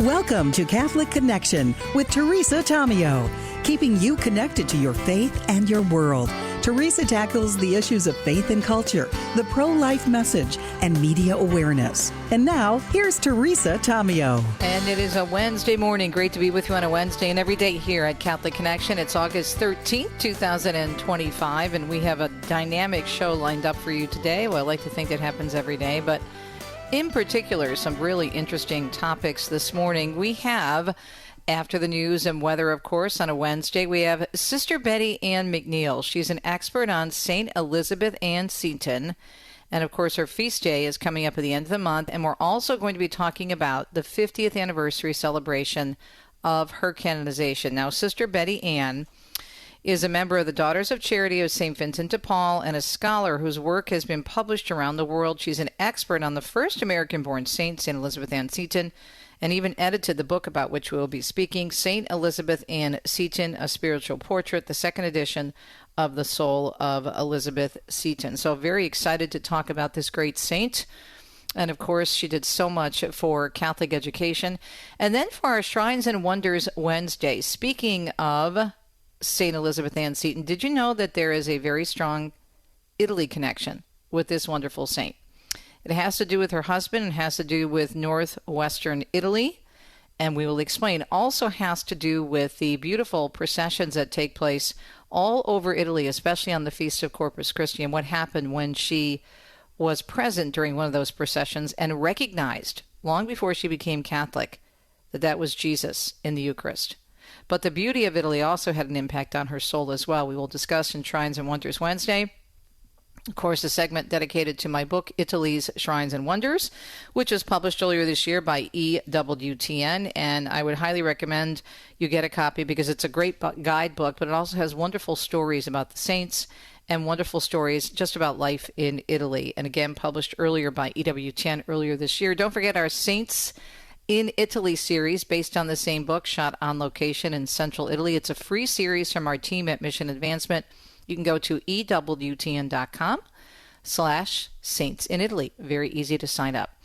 Welcome to Catholic Connection with Teresa Tomeo, keeping you connected to your faith and your world. Teresa tackles the issues of faith and culture, the pro-life message, and media awareness. And now, here's Teresa Tomeo. And it is a Wednesday morning. Great to be with you on a Wednesday and every day here at Catholic Connection. It's August 13th, 2025, and we have a dynamic show lined up for you today. Well, I like to think it happens every day, but in particular, some really interesting topics this morning. We have, after the news and weather, of course, on a Wednesday, we have Sister Betty Ann McNeil. She's an expert on St. Elizabeth Ann Seton. And, of course, her feast day is coming up at the end of the month. And we're also going to be talking about the 50th anniversary celebration of her canonization. Now, Sister Betty Ann is a member of the Daughters of Charity of St. Vincent de Paul and a scholar whose work has been published around the world. She's an expert on the first American-born saint, St. Elizabeth Ann Seton, and even edited the book about which we will be speaking, St. Elizabeth Ann Seton, A Spiritual Portrait, the second edition of the Soul of Elizabeth Seton. So very excited to talk about this great saint. And, of course, she did so much for Catholic education. And then for our Shrines and Wonders Wednesday, speaking of St. Elizabeth Ann Seton, did you know that there is a very strong Italy connection with this wonderful saint? It has to do with her husband and has to do with northwestern Italy, and we will explain. Also has to do with the beautiful processions that take place all over Italy, especially on the Feast of Corpus Christi, and what happened when she was present during one of those processions and recognized, long before she became Catholic, that that was Jesus in the Eucharist. But the beauty of Italy also had an impact on her soul as well. We will discuss in Shrines and Wonders Wednesday. Of course, a segment dedicated to my book, Italy's Shrines and Wonders, which was published earlier this year by EWTN. And I would highly recommend you get a copy because it's a great guidebook, but it also has wonderful stories about the saints and wonderful stories just about life in Italy. And again, published earlier by EWTN earlier this year. Don't forget our Saints in Italy series based on the same book, shot on location in central Italy. It's a free series from our team at Mission Advancement. You can go to ewtn.com/Saints in Italy. Very easy to sign up.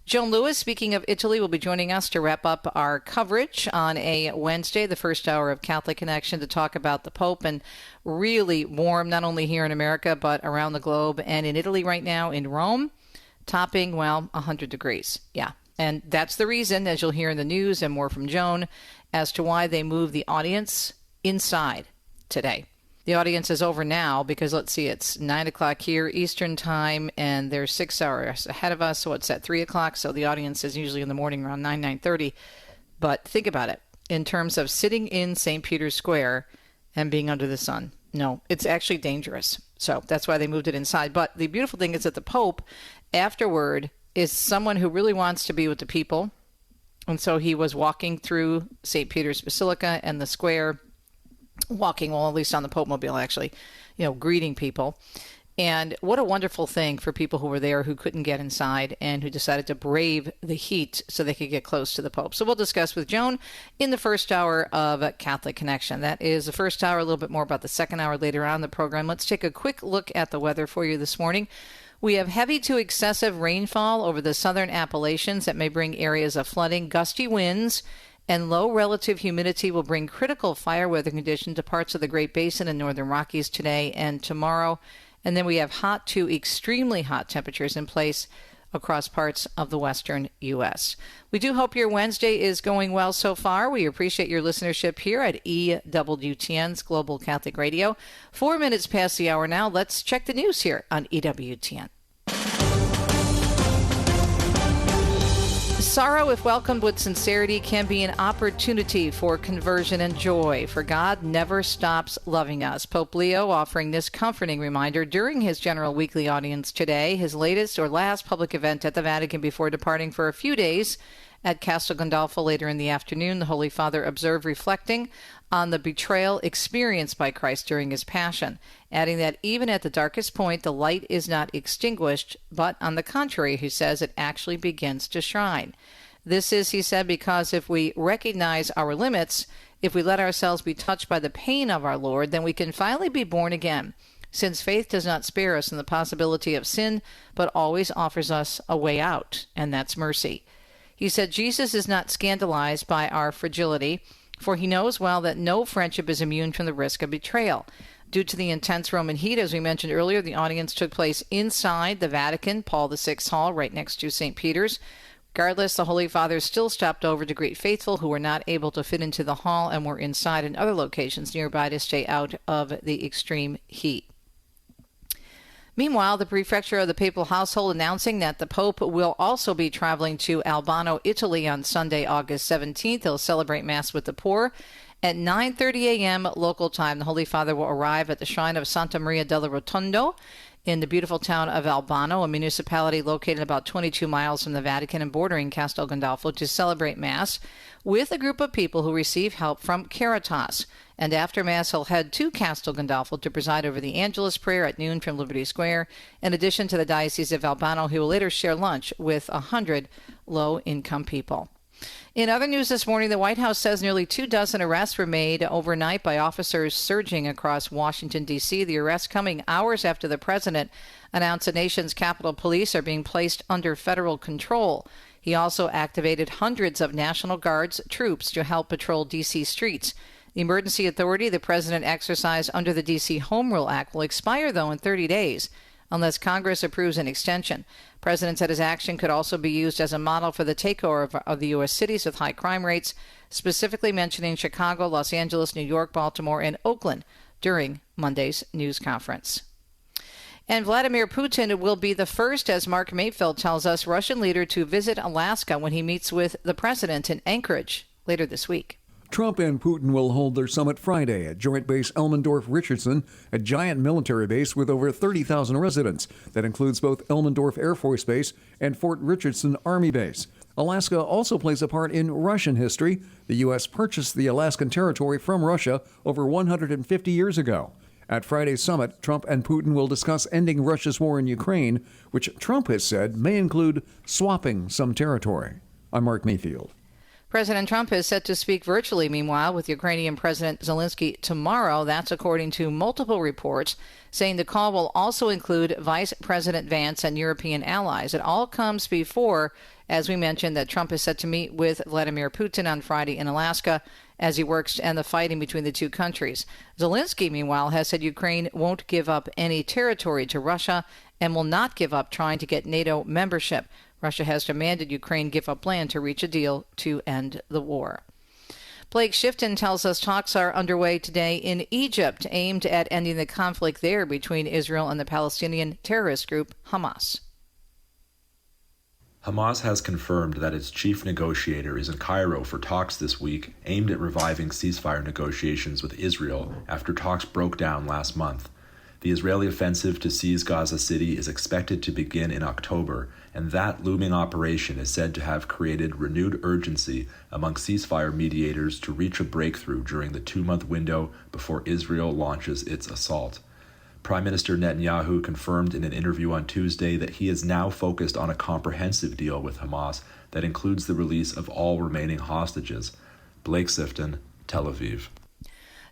Joan Lewis, speaking of Italy, will be joining us to wrap up our coverage on a Wednesday, the first hour of Catholic Connection, to talk about the Pope. And really warm, not only here in America, but around the globe and in Italy right now, in Rome, topping, 100 degrees. Yeah. And that's the reason, as you'll hear in the news and more from Joan, as to why they moved the audience inside today. The audience is over now because, let's see, it's 9 o'clock here Eastern time, and they're 6 hours ahead of us, so it's at 3 o'clock, so the audience is usually in the morning around 9:30. But think about it, in terms of sitting in St. Peter's Square and being under the sun. No, it's actually dangerous. So that's why they moved it inside. But the beautiful thing is that the Pope, afterward, is someone who really wants to be with the people. And so he was walking through St. Peter's Basilica and the square, walking, well, at least on the Pope Mobile, actually, greeting people. And what a wonderful thing for people who were there who couldn't get inside and who decided to brave the heat so they could get close to the Pope. So we'll discuss with Joan in the first hour of Catholic Connection. That is the first hour, a little bit more about the second hour later on in the program. Let's take a quick look at the weather for you this morning. We have heavy to excessive rainfall over the southern Appalachians that may bring areas of flooding. Gusty winds and low relative humidity will bring critical fire weather conditions to parts of the Great Basin and northern Rockies today and tomorrow. And then we have hot to extremely hot temperatures in place across parts of the western U.S. We do hope your Wednesday is going well so far. We appreciate your listenership here at EWTN's Global Catholic Radio. 4 minutes past the hour now. Let's check the news here on EWTN. Sorrow, if welcomed with sincerity, can be an opportunity for conversion and joy, for God never stops loving us. Pope Leo offering this comforting reminder during his general weekly audience today, his latest or last public event at the Vatican before departing for a few days at Castel Gandolfo later in the afternoon. The Holy Father observed reflecting on the betrayal experienced by Christ during his passion, adding that even at the darkest point, the light is not extinguished, but on the contrary, he says, it actually begins to shine. This is, he said, because if we recognize our limits, if we let ourselves be touched by the pain of our Lord, then we can finally be born again, since faith does not spare us in the possibility of sin, but always offers us a way out, and that's mercy. He said, Jesus is not scandalized by our fragility, for he knows well that no friendship is immune from the risk of betrayal. Due to the intense Roman heat, as we mentioned earlier, the audience took place inside the Vatican, Paul VI Hall, right next to St. Peter's. Regardless, the Holy Father still stopped over to greet faithful who were not able to fit into the hall and were inside in other locations nearby to stay out of the extreme heat. Meanwhile, the prefecture of the papal household announcing that the Pope will also be traveling to Albano, Italy on Sunday, August 17th. He'll celebrate Mass with the poor. At 9:30 a.m. local time, the Holy Father will arrive at the shrine of Santa Maria della Rotondo in the beautiful town of Albano, a municipality located about 22 miles from the Vatican and bordering Castel Gandolfo, to celebrate Mass with a group of people who receive help from Caritas. And after Mass, he'll head to Castel Gandolfo to preside over the Angelus prayer at noon from Liberty Square. In addition to the Diocese of Albano, he will later share lunch with 100 low-income people. In other news this morning, the White House says nearly 24 arrests were made overnight by officers surging across Washington, D.C. The arrests coming hours after the president announced the nation's Capitol Police are being placed under federal control. He also activated hundreds of National Guard's troops to help patrol D.C. streets. The emergency authority the president exercised under the D.C. Home Rule Act will expire, though, in 30 days. Unless Congress approves an extension. The president said his action could also be used as a model for the takeover of the U.S. cities with high crime rates, specifically mentioning Chicago, Los Angeles, New York, Baltimore, and Oakland during Monday's news conference. And Vladimir Putin will be the first, as Mark Mayfield tells us, Russian leader to visit Alaska when he meets with the president in Anchorage later this week. Trump and Putin will hold their summit Friday at Joint Base Elmendorf-Richardson, a giant military base with over 30,000 residents. That includes both Elmendorf Air Force Base and Fort Richardson Army Base. Alaska also plays a part in Russian history. The U.S. purchased the Alaskan territory from Russia over 150 years ago. At Friday's summit, Trump and Putin will discuss ending Russia's war in Ukraine, which Trump has said may include swapping some territory. I'm Mark Mayfield. President Trump is set to speak virtually, meanwhile, with Ukrainian President Zelensky tomorrow. That's according to multiple reports, saying the call will also include Vice President Vance and European allies. It all comes before, as we mentioned, that Trump is set to meet with Vladimir Putin on Friday in Alaska as he works to end the fighting between the two countries. Zelensky, meanwhile, has said Ukraine won't give up any territory to Russia and will not give up trying to get NATO membership. Russia has demanded Ukraine give up land to reach a deal to end the war. Blake Shifton tells us talks are underway today in Egypt, aimed at ending the conflict there between Israel and the Palestinian terrorist group Hamas. Hamas has confirmed that its chief negotiator is in Cairo for talks this week aimed at reviving ceasefire negotiations with Israel after talks broke down last month. The Israeli offensive to seize Gaza City is expected to begin in October, and that looming operation is said to have created renewed urgency among ceasefire mediators to reach a breakthrough during the 2-month window before Israel launches its assault. Prime Minister Netanyahu confirmed in an interview on Tuesday that he is now focused on a comprehensive deal with Hamas that includes the release of all remaining hostages. Blake Sifton, Tel Aviv.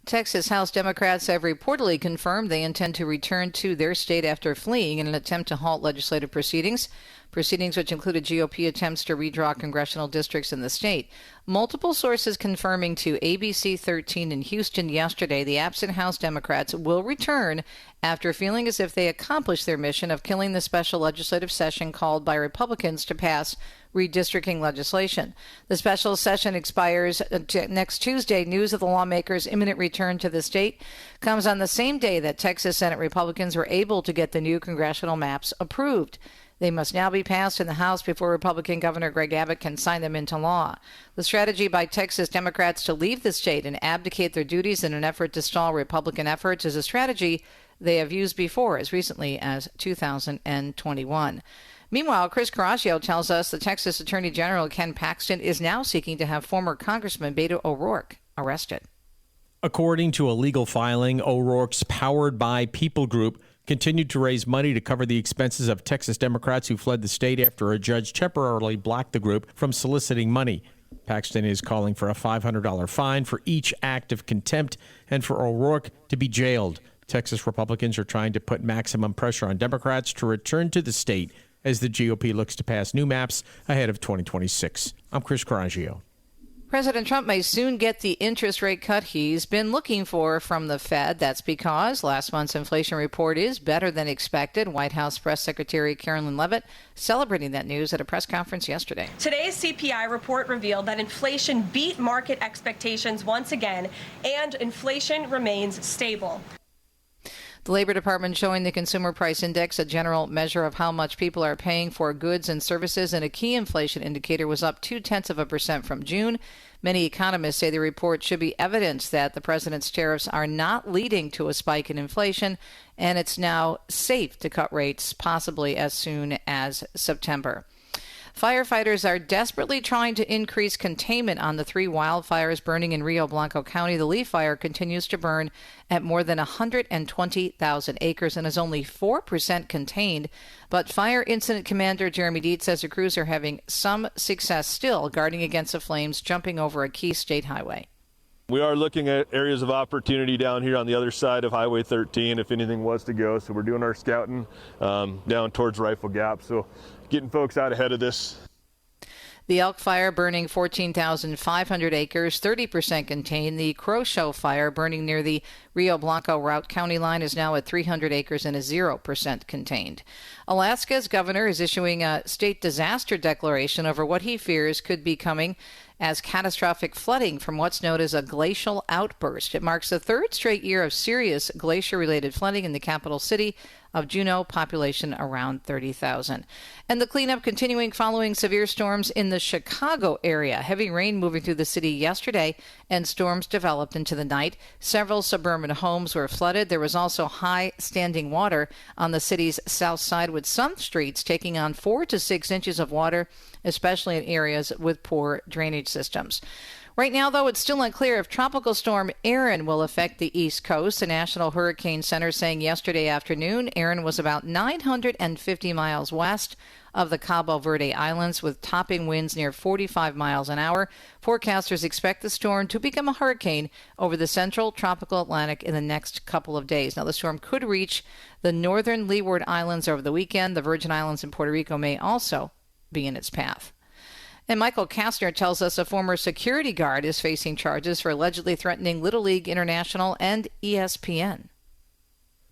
Texas House Democrats have reportedly confirmed they intend to return to their state after fleeing in an attempt to halt legislative proceedings which included GOP attempts to redraw congressional districts in the state. Multiple sources confirming to ABC 13 in Houston yesterday the absent House Democrats will return after feeling as if they accomplished their mission of killing the special legislative session called by Republicans to pass redistricting legislation. The special session expires next Tuesday. News of the lawmakers' imminent return to the state comes on the same day that Texas Senate Republicans were able to get the new congressional maps approved. They must now be passed in the House before Republican Governor Greg Abbott can sign them into law. The strategy by Texas Democrats to leave the state and abdicate their duties in an effort to stall Republican efforts is a strategy they have used before, as recently as 2021. Meanwhile, Chris Caraccio tells us the Texas Attorney General Ken Paxton is now seeking to have former Congressman Beto O'Rourke arrested. According to a legal filing, O'Rourke's Powered by People group continued to raise money to cover the expenses of Texas Democrats who fled the state after a judge temporarily blocked the group from soliciting money. Paxton is calling for a $500 fine for each act of contempt and for O'Rourke to be jailed. Texas Republicans are trying to put maximum pressure on Democrats to return to the state as the GOP looks to pass new maps ahead of 2026. I'm Chris Coraggio. President Trump may soon get the interest rate cut he's been looking for from the Fed. That's because last month's inflation report is better than expected. White House Press Secretary Carolyn Leavitt celebrating that news at a press conference yesterday. Today's CPI report revealed that inflation beat market expectations once again, and inflation remains stable. The Labor Department showing the Consumer Price Index, a general measure of how much people are paying for goods and services, and a key inflation indicator, was up 0.2% from June. Many economists say the report should be evidence that the president's tariffs are not leading to a spike in inflation, and it's now safe to cut rates possibly as soon as September. Firefighters are desperately trying to increase containment on the 3 wildfires burning in Rio Blanco County. The Leaf Fire continues to burn at more than 120,000 acres and is only 4% contained. But Fire Incident Commander Jeremy Dietz says the crews are having some success still guarding against the flames jumping over a key state highway. We are looking at areas of opportunity down here on the other side of Highway 13 if anything was to go. So we're doing our scouting down towards Rifle Gap. So getting folks out ahead of this. The Elk Fire burning 14,500 acres, 30% contained. The Crow Show Fire burning near the Rio Blanco Route County line is now at 300 acres and is 0% contained. Alaska's governor is issuing a state disaster declaration over what he fears could be coming as catastrophic flooding from what's known as a glacial outburst. It marks the 3rd straight year of serious glacier-related flooding in the capital city of Juneau, population around 30,000. And the cleanup continuing following severe storms in the Chicago area. Heavy rain moving through the city yesterday, and storms developed into the night. Several suburban homes were flooded. There was also high standing water on the city's south side, with some streets taking on 4 to 6 inches of water, especially in areas with poor drainage systems. Right now, though, it's still unclear if Tropical Storm Erin will affect the East Coast. The National Hurricane Center saying yesterday afternoon Erin was about 950 miles west of the Cabo Verde Islands with topping winds near 45 miles an hour. Forecasters expect the storm to become a hurricane over the central tropical Atlantic in the next couple of days. Now, the storm could reach the northern Leeward Islands over the weekend. The Virgin Islands and Puerto Rico may also be in its path. And Michael Kastner tells us a former security guard is facing charges for allegedly threatening Little League International and ESPN.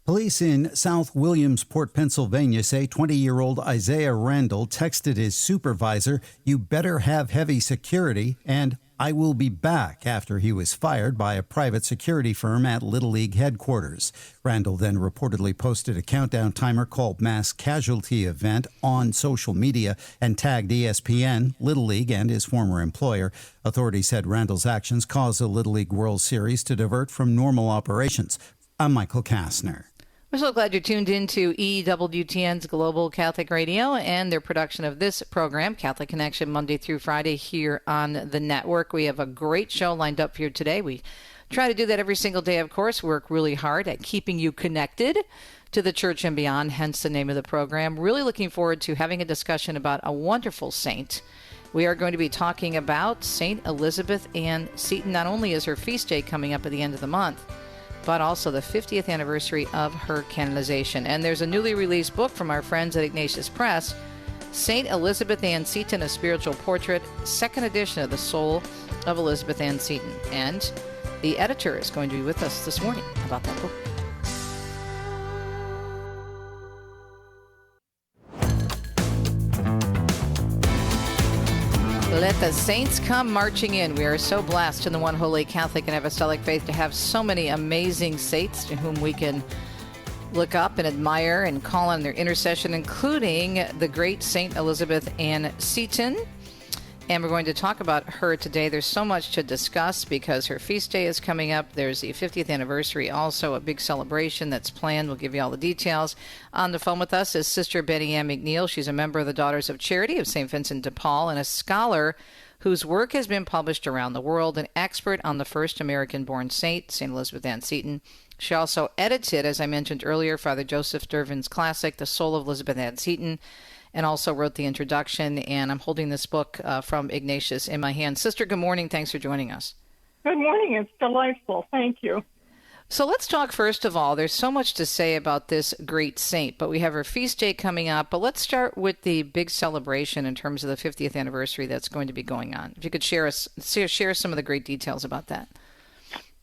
Police in South Williamsport, Pennsylvania say 20-year-old Isaiah Randall texted his supervisor, "You better have heavy security," and "I will be back," after he was fired by a private security firm at Little League headquarters. Randall then reportedly posted a countdown timer called Mass Casualty Event on social media and tagged ESPN, Little League, and his former employer. Authorities said Randall's actions caused the Little League World Series to divert from normal operations. I'm Michael Kastner. We're so glad you're tuned in to EWTN's Global Catholic Radio and their production of this program, Catholic Connection, Monday through Friday here on the network. We have a great show lined up for you today. We try to do that every single day, of course. Work really hard at keeping you connected to the church and beyond, hence the name of the program. Really looking forward to having a discussion about a wonderful saint. We are going to be talking about St. Elizabeth Ann Seton. Not only is her feast day coming up at the end of the month, but also the 50th anniversary of her canonization. And there's a newly released book from our friends at Ignatius Press, St. Elizabeth Ann Seton, A Spiritual Portrait, 2nd edition of The Soul of Elizabeth Ann Seton. And the editor is going to be with us this morning about that book. Let the saints come marching in. We are so blessed in the one holy Catholic and Apostolic faith to have so many amazing saints to whom we can look up and admire and call on their intercession, including the great St. Elizabeth Ann Seton. And we're going to talk about her today. There's so much to discuss because her feast day is coming up. There's the 50th anniversary, also a big celebration that's planned. We'll give you all the details. On the phone with us is Sister Ann McNeil. She's a member of the Daughters of Charity of St. Vincent de Paul and a scholar whose work has been published around the world, an expert on the first American-born saint, St. Elizabeth Ann Seton. She also edited, as I mentioned earlier, Father Joseph Dervin's classic, The Soul of Elizabeth Ann Seton, and also wrote the introduction. And I'm holding this book from Ignatius in my hand. Sister, good morning. Thanks for joining us. Good morning. It's delightful. Thank you. So let's talk first of all. There's so much to say about this great saint, but we have her feast day coming up. But let's start with the big celebration in terms of the 50th anniversary that's going to be going on. If you could share some of the great details about that.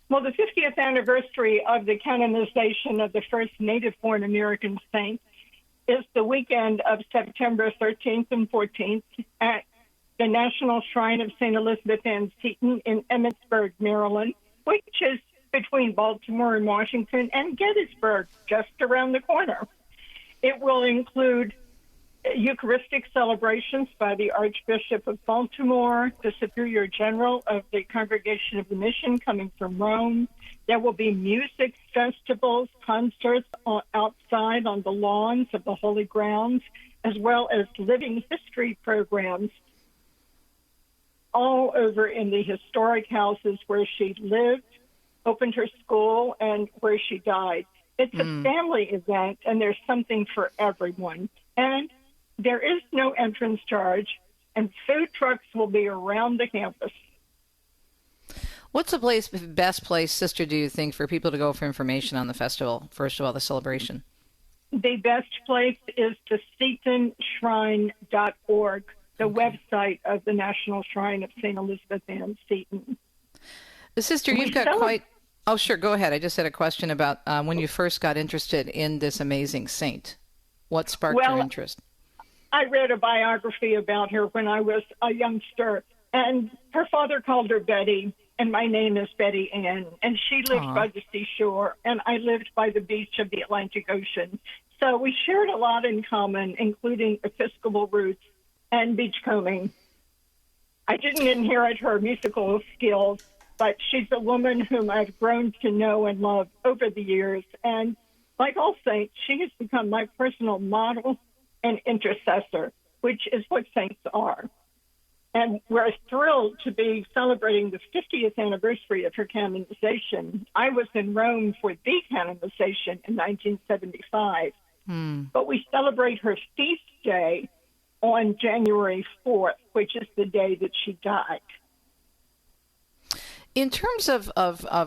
Well, the 50th anniversary of the canonization of the first native-born American saint is the weekend of September 13th and 14th at the National Shrine of St. Elizabeth Ann Seton in Emmitsburg, Maryland, which is between Baltimore and Washington, and Gettysburg, just around the corner. It will include Eucharistic celebrations by the Archbishop of Baltimore, the Superior General of the Congregation of the Mission coming from Rome. There will be music festivals, concerts outside on the lawns of the holy grounds, as well as living history programs all over in the historic houses where she lived, opened her school, and where she died. It's a family event, and there's something for everyone. And there is no entrance charge, and food trucks will be around the campus. What's the best place, Sister, do you think, for people to go for information on the festival, first of all, the celebration? The best place is the SetonShrine.org, the website of the National Shrine of St. Elizabeth Ann Seton. Sister, you've got quite... Oh, sure. Go ahead. I just had a question about when you first got interested in this amazing saint. What sparked your interest? I read a biography about her when I was a youngster, and her father called her Betty, and my name is Betty Ann, and she lived by the seashore, and I lived by the beach of the Atlantic Ocean. So we shared a lot in common, including Episcopal roots and beachcombing. I didn't inherit her musical skills, but she's a woman whom I've grown to know and love over the years. And like all saints, she has become my personal model and intercessor, which is what saints are. And we're thrilled to be celebrating the 50th anniversary of her canonization. I was in Rome for the canonization in 1975. But we celebrate her feast day on January 4th, which is the day that she died. In terms of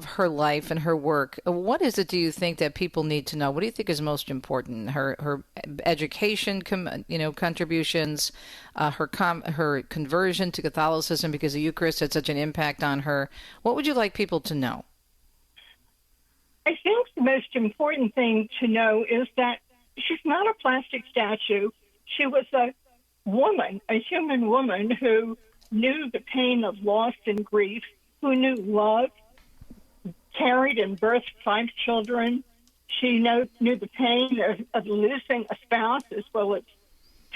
her life and her work, what is it, do you think, that people need to know? What do you think is most important? Her education, contributions, her conversion to Catholicism because the Eucharist had such an impact on her. What would you like people to know? I think the most important thing to know is that she's not a plastic statue. She was a woman, a human woman who knew the pain of loss and grief, who knew love, carried and birthed 5 children. She knew the pain of losing a spouse as well as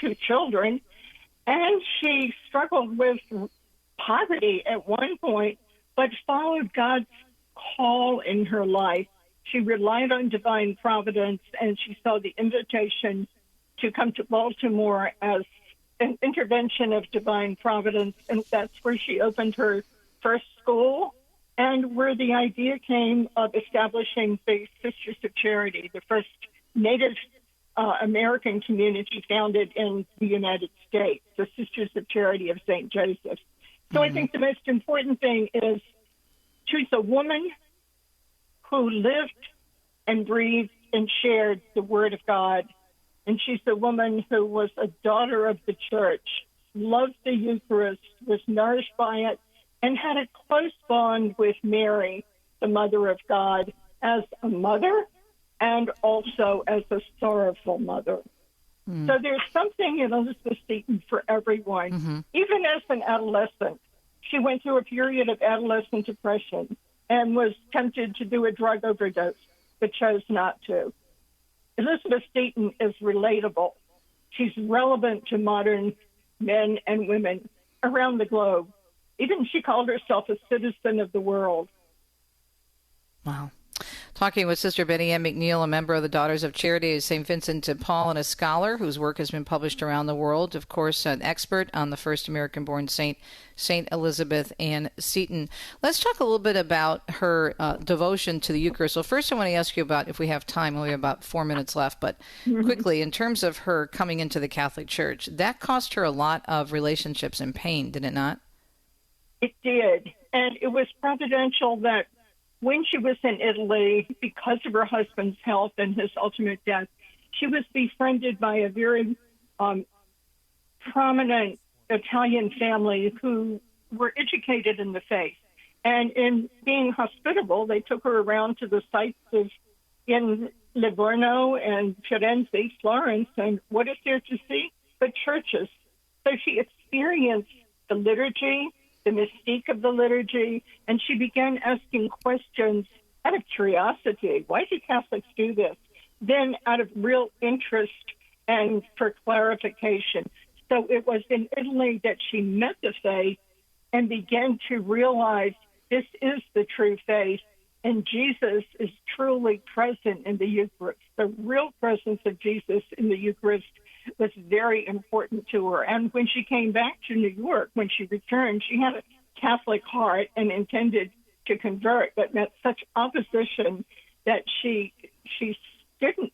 2 children. And she struggled with poverty at one point, but followed God's call in her life. She relied on divine providence, and she saw the invitation to come to Baltimore as an intervention of divine providence. And that's where she opened her first school, and where the idea came of establishing the Sisters of Charity, the first Native American community founded in the United States, the Sisters of Charity of St. Joseph. So I think the most important thing is she's a woman who lived and breathed and shared the Word of God, and she's a woman who was a daughter of the Church, loved the Eucharist, was nourished by it, and had a close bond with Mary, the Mother of God, as a mother and also as a sorrowful mother. So there's something in Elizabeth Seton for everyone. Even as an adolescent, she went through a period of adolescent depression and was tempted to do a drug overdose, but chose not to. Elizabeth Seton is relatable. She's relevant to modern men and women around the globe. Even she called herself a citizen of the world. Wow. Talking with Sister Betty Ann McNeil, a member of the Daughters of Charity of St. Vincent de Paul and a scholar whose work has been published around the world. Of course, an expert on the first American-born saint, St. Elizabeth Ann Seton. Let's talk a little bit about her devotion to the Eucharist. Well, first I want to ask you about, if we have time, we have about 4 minutes left, but quickly, in terms of her coming into the Catholic Church, that cost her a lot of relationships and pain, did it not? It did. And it was providential that when she was in Italy, because of her husband's health and his ultimate death, she was befriended by a very prominent Italian family who were educated in the faith. And in being hospitable, they took her around to the sites in Livorno and Firenze, Florence, and what is there to see but churches? So she experienced the liturgy, the mystique of the liturgy, and she began asking questions out of curiosity. Why do Catholics do this? Then out of real interest and for clarification. So it was in Italy that she met the faith and began to realize this is the true faith, and Jesus is truly present in the Eucharist. The real presence of Jesus in the Eucharist was very important to her. And when she came back to New York, when she returned, she had a Catholic heart and intended to convert, but met such opposition that she didn't.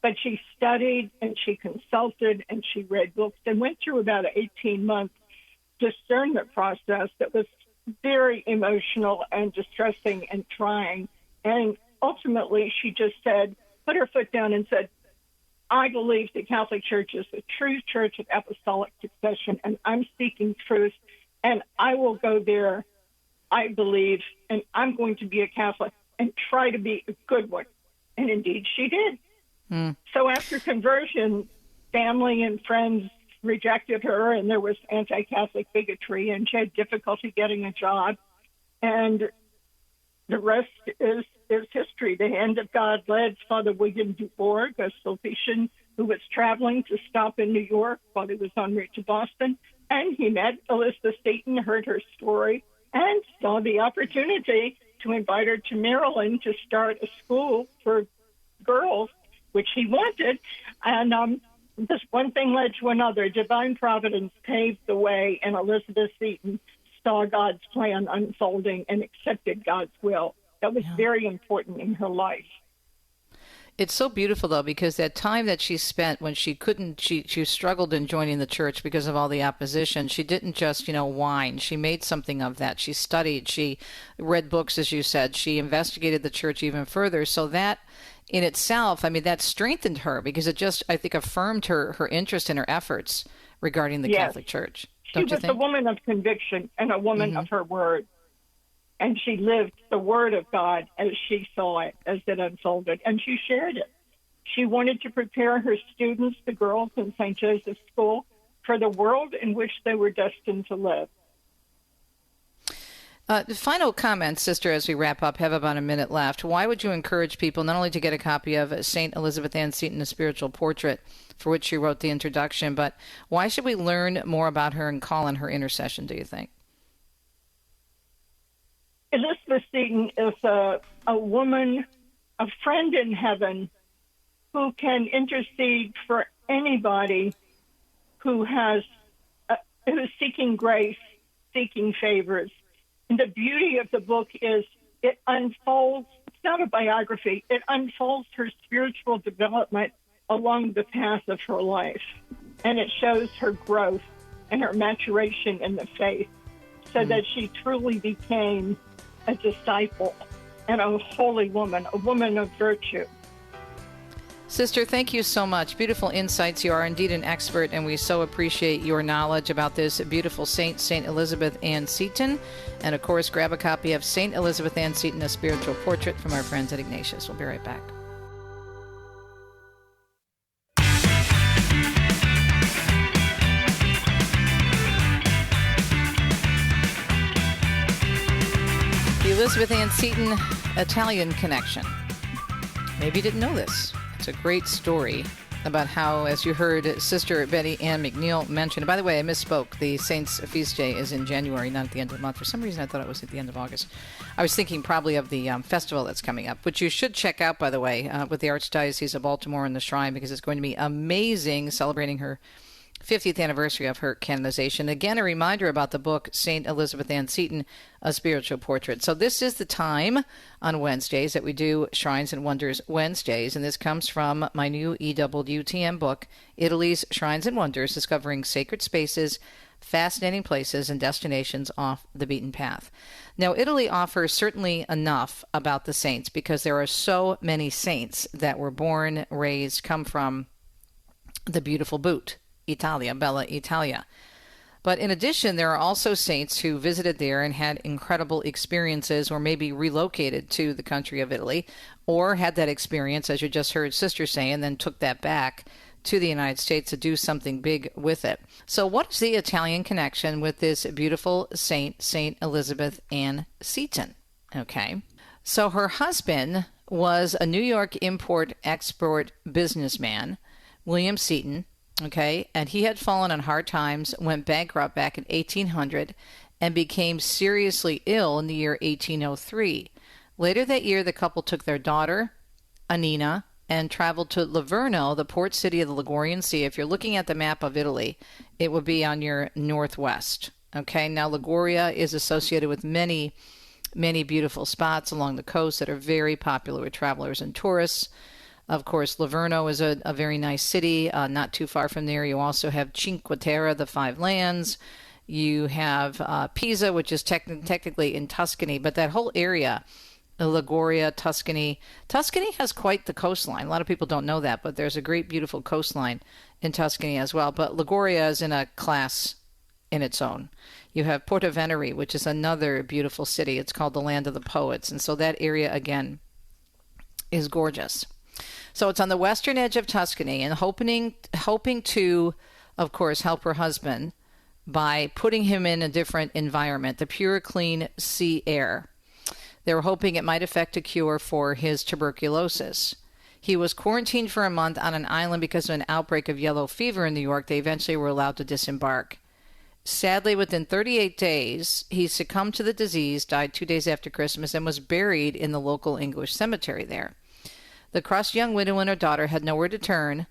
But she studied and she consulted and she read books and went through about an 18-month discernment process that was very emotional and distressing and trying. And ultimately, she just put her foot down and said, I believe the Catholic Church is the true church of apostolic succession, and I'm seeking truth, and I will go there, I believe, and I'm going to be a Catholic and try to be a good one. And indeed, she did. So after conversion, family and friends rejected her, and there was anti-Catholic bigotry, and she had difficulty getting a job. And the rest is history. The hand of God led Father William Dubourg, a Sulpician who was traveling to stop in New York while he was en route to Boston. And he met Elizabeth Seton, heard her story, and saw the opportunity to invite her to Maryland to start a school for girls, which he wanted. And this one thing led to another. Divine providence paved the way, and Elizabeth Seton saw God's plan unfolding and accepted God's will. That was very important in her life. It's so beautiful, though, because that time that she spent when she couldn't, she struggled in joining the church because of all the opposition. She didn't just, whine. She made something of that. She studied. She read books, as you said. She investigated the church even further. So that in itself, that strengthened her because it just, I think, affirmed her interest in her efforts regarding the Catholic Church. She was a woman of conviction and a woman of her word. And she lived the word of God as she saw it, as it unfolded, and she shared it. She wanted to prepare her students, the girls in St. Joseph's School, for the world in which they were destined to live. The final comments, Sister, as we wrap up, have about a minute left. Why would you encourage people not only to get a copy of St. Elizabeth Ann Seton, A Spiritual Portrait, for which she wrote the introduction, but why should we learn more about her and call on her intercession, do you think? Elizabeth Seton is a woman, a friend in heaven, who can intercede for anybody who is seeking grace, seeking favors. And the beauty of the book is it unfolds, it's not a biography, it unfolds her spiritual development along the path of her life. And it shows her growth and her maturation in the faith so that she truly became a disciple and a holy woman, a woman of virtue. Sister, thank you so much. Beautiful insights. You are indeed an expert, and we so appreciate your knowledge about this beautiful saint, St. Elizabeth Ann Seton. And, of course, grab a copy of St. Elizabeth Ann Seton, A Spiritual Portrait from our friends at Ignatius. We'll be right back. The Elizabeth Ann Seton Italian connection. Maybe you didn't know this. It's a great story about how, as you heard Sister Betty Ann McNeil mention, by the way, I misspoke. The Saints' feast day is in January, not at the end of the month. For some reason, I thought it was at the end of August. I was thinking probably of the festival that's coming up, which you should check out, by the way, with the Archdiocese of Baltimore and the Shrine, because it's going to be amazing, celebrating her 50th anniversary of her canonization. Again, a reminder about the book, St. Elizabeth Ann Seton, A Spiritual Portrait. So this is the time on Wednesdays that we do Shrines and Wonders Wednesdays, and this comes from my new EWTN book, Italy's Shrines and Wonders, Discovering Sacred Spaces, fascinating places and destinations off the beaten path. Now, Italy offers certainly enough about the saints because there are so many saints that were born, raised, come from the beautiful boot, Italia, Bella Italia. But in addition, there are also saints who visited there and had incredible experiences, or maybe relocated to the country of Italy, or had that experience, as you just heard Sister say, and then took that back to the United States to do something big with it. So what is the Italian connection with this beautiful saint, Saint Elizabeth Ann Seton? Okay. So her husband was a New York import-export businessman, William Seton, okay, and he had fallen on hard times, went bankrupt back in 1800, and became seriously ill in the year 1803. Later that year, the couple took their daughter, Annina, and traveled to Livorno, the port city of the Ligurian Sea. If you're looking at the map of Italy, it would be on your northwest. Okay, now Liguria is associated with many, many beautiful spots along the coast that are very popular with travelers and tourists. Of course, Livorno is a very nice city, not too far from there. You also have Cinque Terre, the Five Lands. You have Pisa, which is technically in Tuscany, but that whole area, Liguria, Tuscany. Tuscany has quite the coastline. A lot of people don't know that, but there's a great, beautiful coastline in Tuscany as well. But Liguria is in a class in its own. You have Porto Venere, which is another beautiful city. It's called the Land of the Poets. And so that area, again, is gorgeous. So it's on the western edge of Tuscany, and hoping to, of course, help her husband by putting him in a different environment, the pure, clean sea air. They were hoping it might effect a cure for his tuberculosis. He was quarantined for a month on an island because of an outbreak of yellow fever in New York. They eventually were allowed to disembark. Sadly, within 38 days, he succumbed to the disease, died 2 days after Christmas, and was buried in the local English cemetery there. The crushed young widow and her daughter had nowhere to turn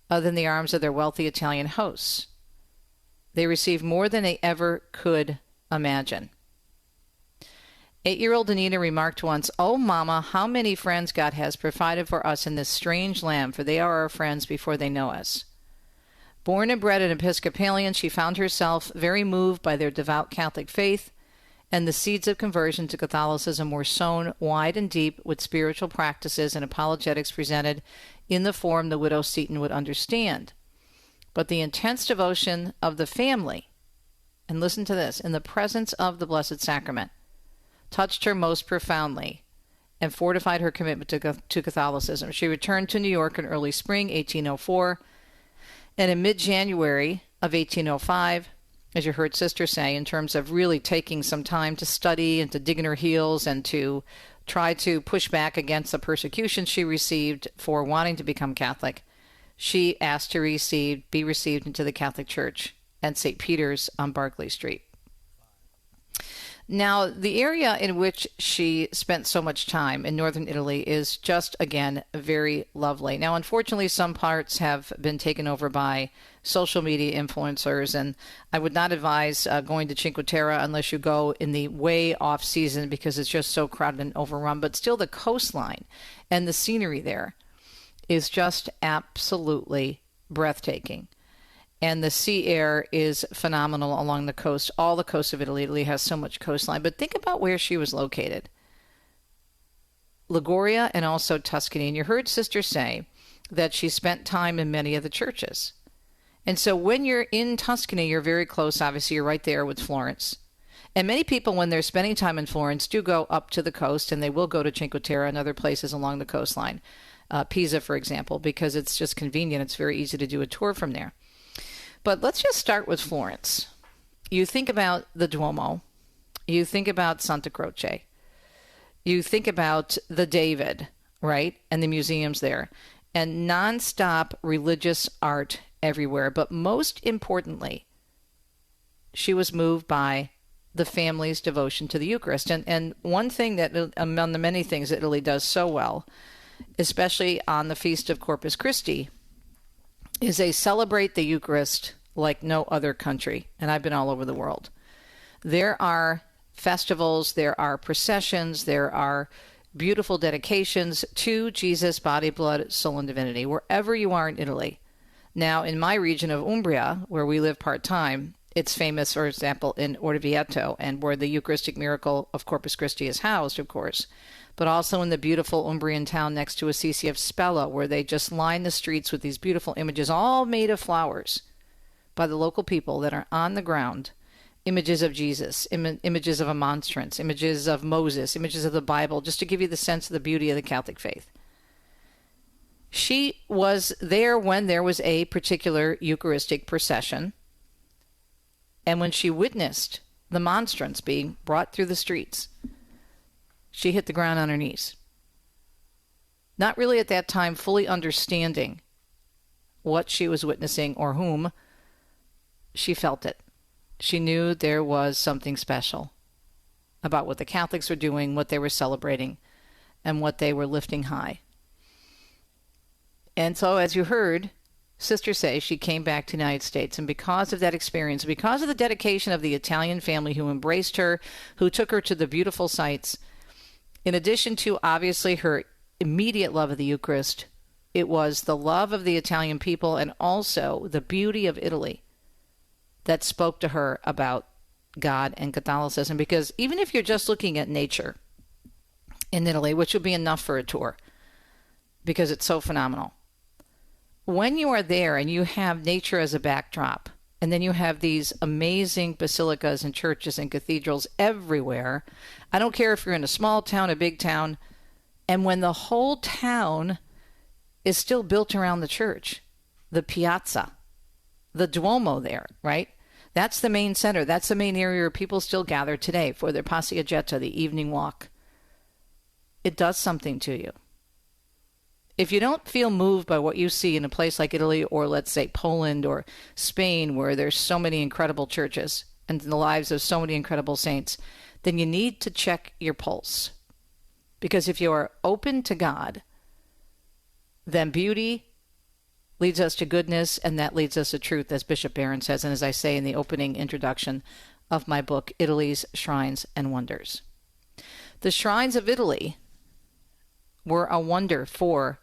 other than the arms of their wealthy Italian hosts. They received more than they ever could imagine. 8-year-old Anita remarked once, "Oh, Mama, how many friends God has provided for us in this strange land, for they are our friends before they know us." Born and bred an Episcopalian, she found herself very moved by their devout Catholic faith, and the seeds of conversion to Catholicism were sown wide and deep with spiritual practices and apologetics presented in the form the widow Seton would understand. But the intense devotion of the family, and listen to this, in the presence of the Blessed Sacrament, touched her most profoundly and fortified her commitment to Catholicism. She returned to New York in early spring 1804, and in mid-January of 1805, as you heard Sister say, in terms of really taking some time to study and to dig in her heels and to try to push back against the persecution she received for wanting to become Catholic, she asked to be received into the Catholic Church at St. Peter's on Barclay Street. Now, the area in which she spent so much time in northern Italy is just, again, very lovely. Now, unfortunately, some parts have been taken over by social media influencers, and I would not advise going to Cinque Terre unless you go in the way off season because it's just so crowded and overrun. But still, the coastline and the scenery there is just absolutely breathtaking. And the sea air is phenomenal along the coast. All the coast of Italy. Italy has so much coastline. But think about where she was located. Liguria and also Tuscany. And you heard Sister say that she spent time in many of the churches. And so when you're in Tuscany, you're very close. Obviously, you're right there with Florence. And many people, when they're spending time in Florence, do go up to the coast, and they will go to Cinque Terre and other places along the coastline. Pisa, for example, because it's just convenient. It's very easy to do a tour from there. But let's just start with Florence. You think about the Duomo. You think about Santa Croce. You think about the David, right? And the museums there. And nonstop religious art everywhere. But most importantly, she was moved by the family's devotion to the Eucharist. And one thing that, among the many things that Italy does so well, especially on the Feast of Corpus Christi, is they celebrate the Eucharist like no other country. And I've been all over the world. There are festivals, there are processions, there are beautiful dedications to Jesus' body, blood, soul, and divinity, wherever you are in Italy. Now, in my region of Umbria, where we live part-time, It's famous, for example, in Orvieto, and where the Eucharistic miracle of Corpus Christi is housed, of course, but also in the beautiful Umbrian town next to Assisi of Spella, where they just line the streets with these beautiful images, all made of flowers by the local people that are on the ground. Images of Jesus, images of a monstrance, images of Moses, images of the Bible, just to give you the sense of the beauty of the Catholic faith. She was there when there was a particular Eucharistic procession, and when she witnessed the monstrance being brought through the streets, she hit the ground on her knees. Not really at that time fully understanding what she was witnessing or whom. She felt it. She knew there was something special about what the Catholics were doing, what they were celebrating, and what they were lifting high. And so, as you heard Sister say, she came back to the United States, and because of that experience, because of the dedication of the Italian family who embraced her, who took her to the beautiful sites, in addition to obviously her immediate love of the Eucharist, it was the love of the Italian people and also the beauty of Italy that spoke to her about God and Catholicism. Because even if you're just looking at nature in Italy, which would be enough for a tour, because it's so phenomenal, when you are there and you have nature as a backdrop, and then you have these amazing basilicas and churches and cathedrals everywhere, I don't care if you're in a small town, a big town, and when the whole town is still built around the church, the piazza, the Duomo there, right? That's the main center. That's the main area where people still gather today for their passeggiata, the evening walk. It does something to you. If you don't feel moved by what you see in a place like Italy or, let's say, Poland or Spain, where there's so many incredible churches and the lives of so many incredible saints, then you need to check your pulse. Because if you are open to God, then beauty leads us to goodness, and that leads us to truth, as Bishop Barron says, and as I say in the opening introduction of my book, Italy's Shrines and Wonders. The shrines of Italy were a wonder for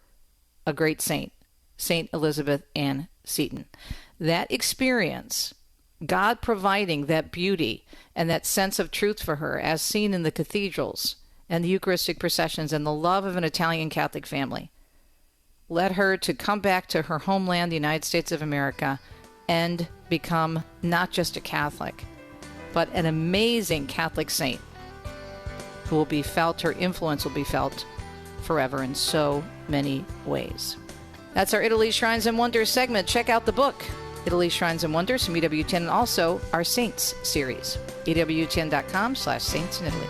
a great saint, Saint Elizabeth Ann Seton. That experience, God providing that beauty and that sense of truth for her, as seen in the cathedrals and the Eucharistic processions and the love of an Italian Catholic family, led her to come back to her homeland, the United States of America, and become not just a Catholic, but an amazing Catholic saint who will be felt, her influence will be felt forever in so many ways. That's our Italy Shrines and Wonders segment. Check out the book, Italy Shrines and Wonders from EWTN, and also our Saints series, EWTN.com/Saints in Italy.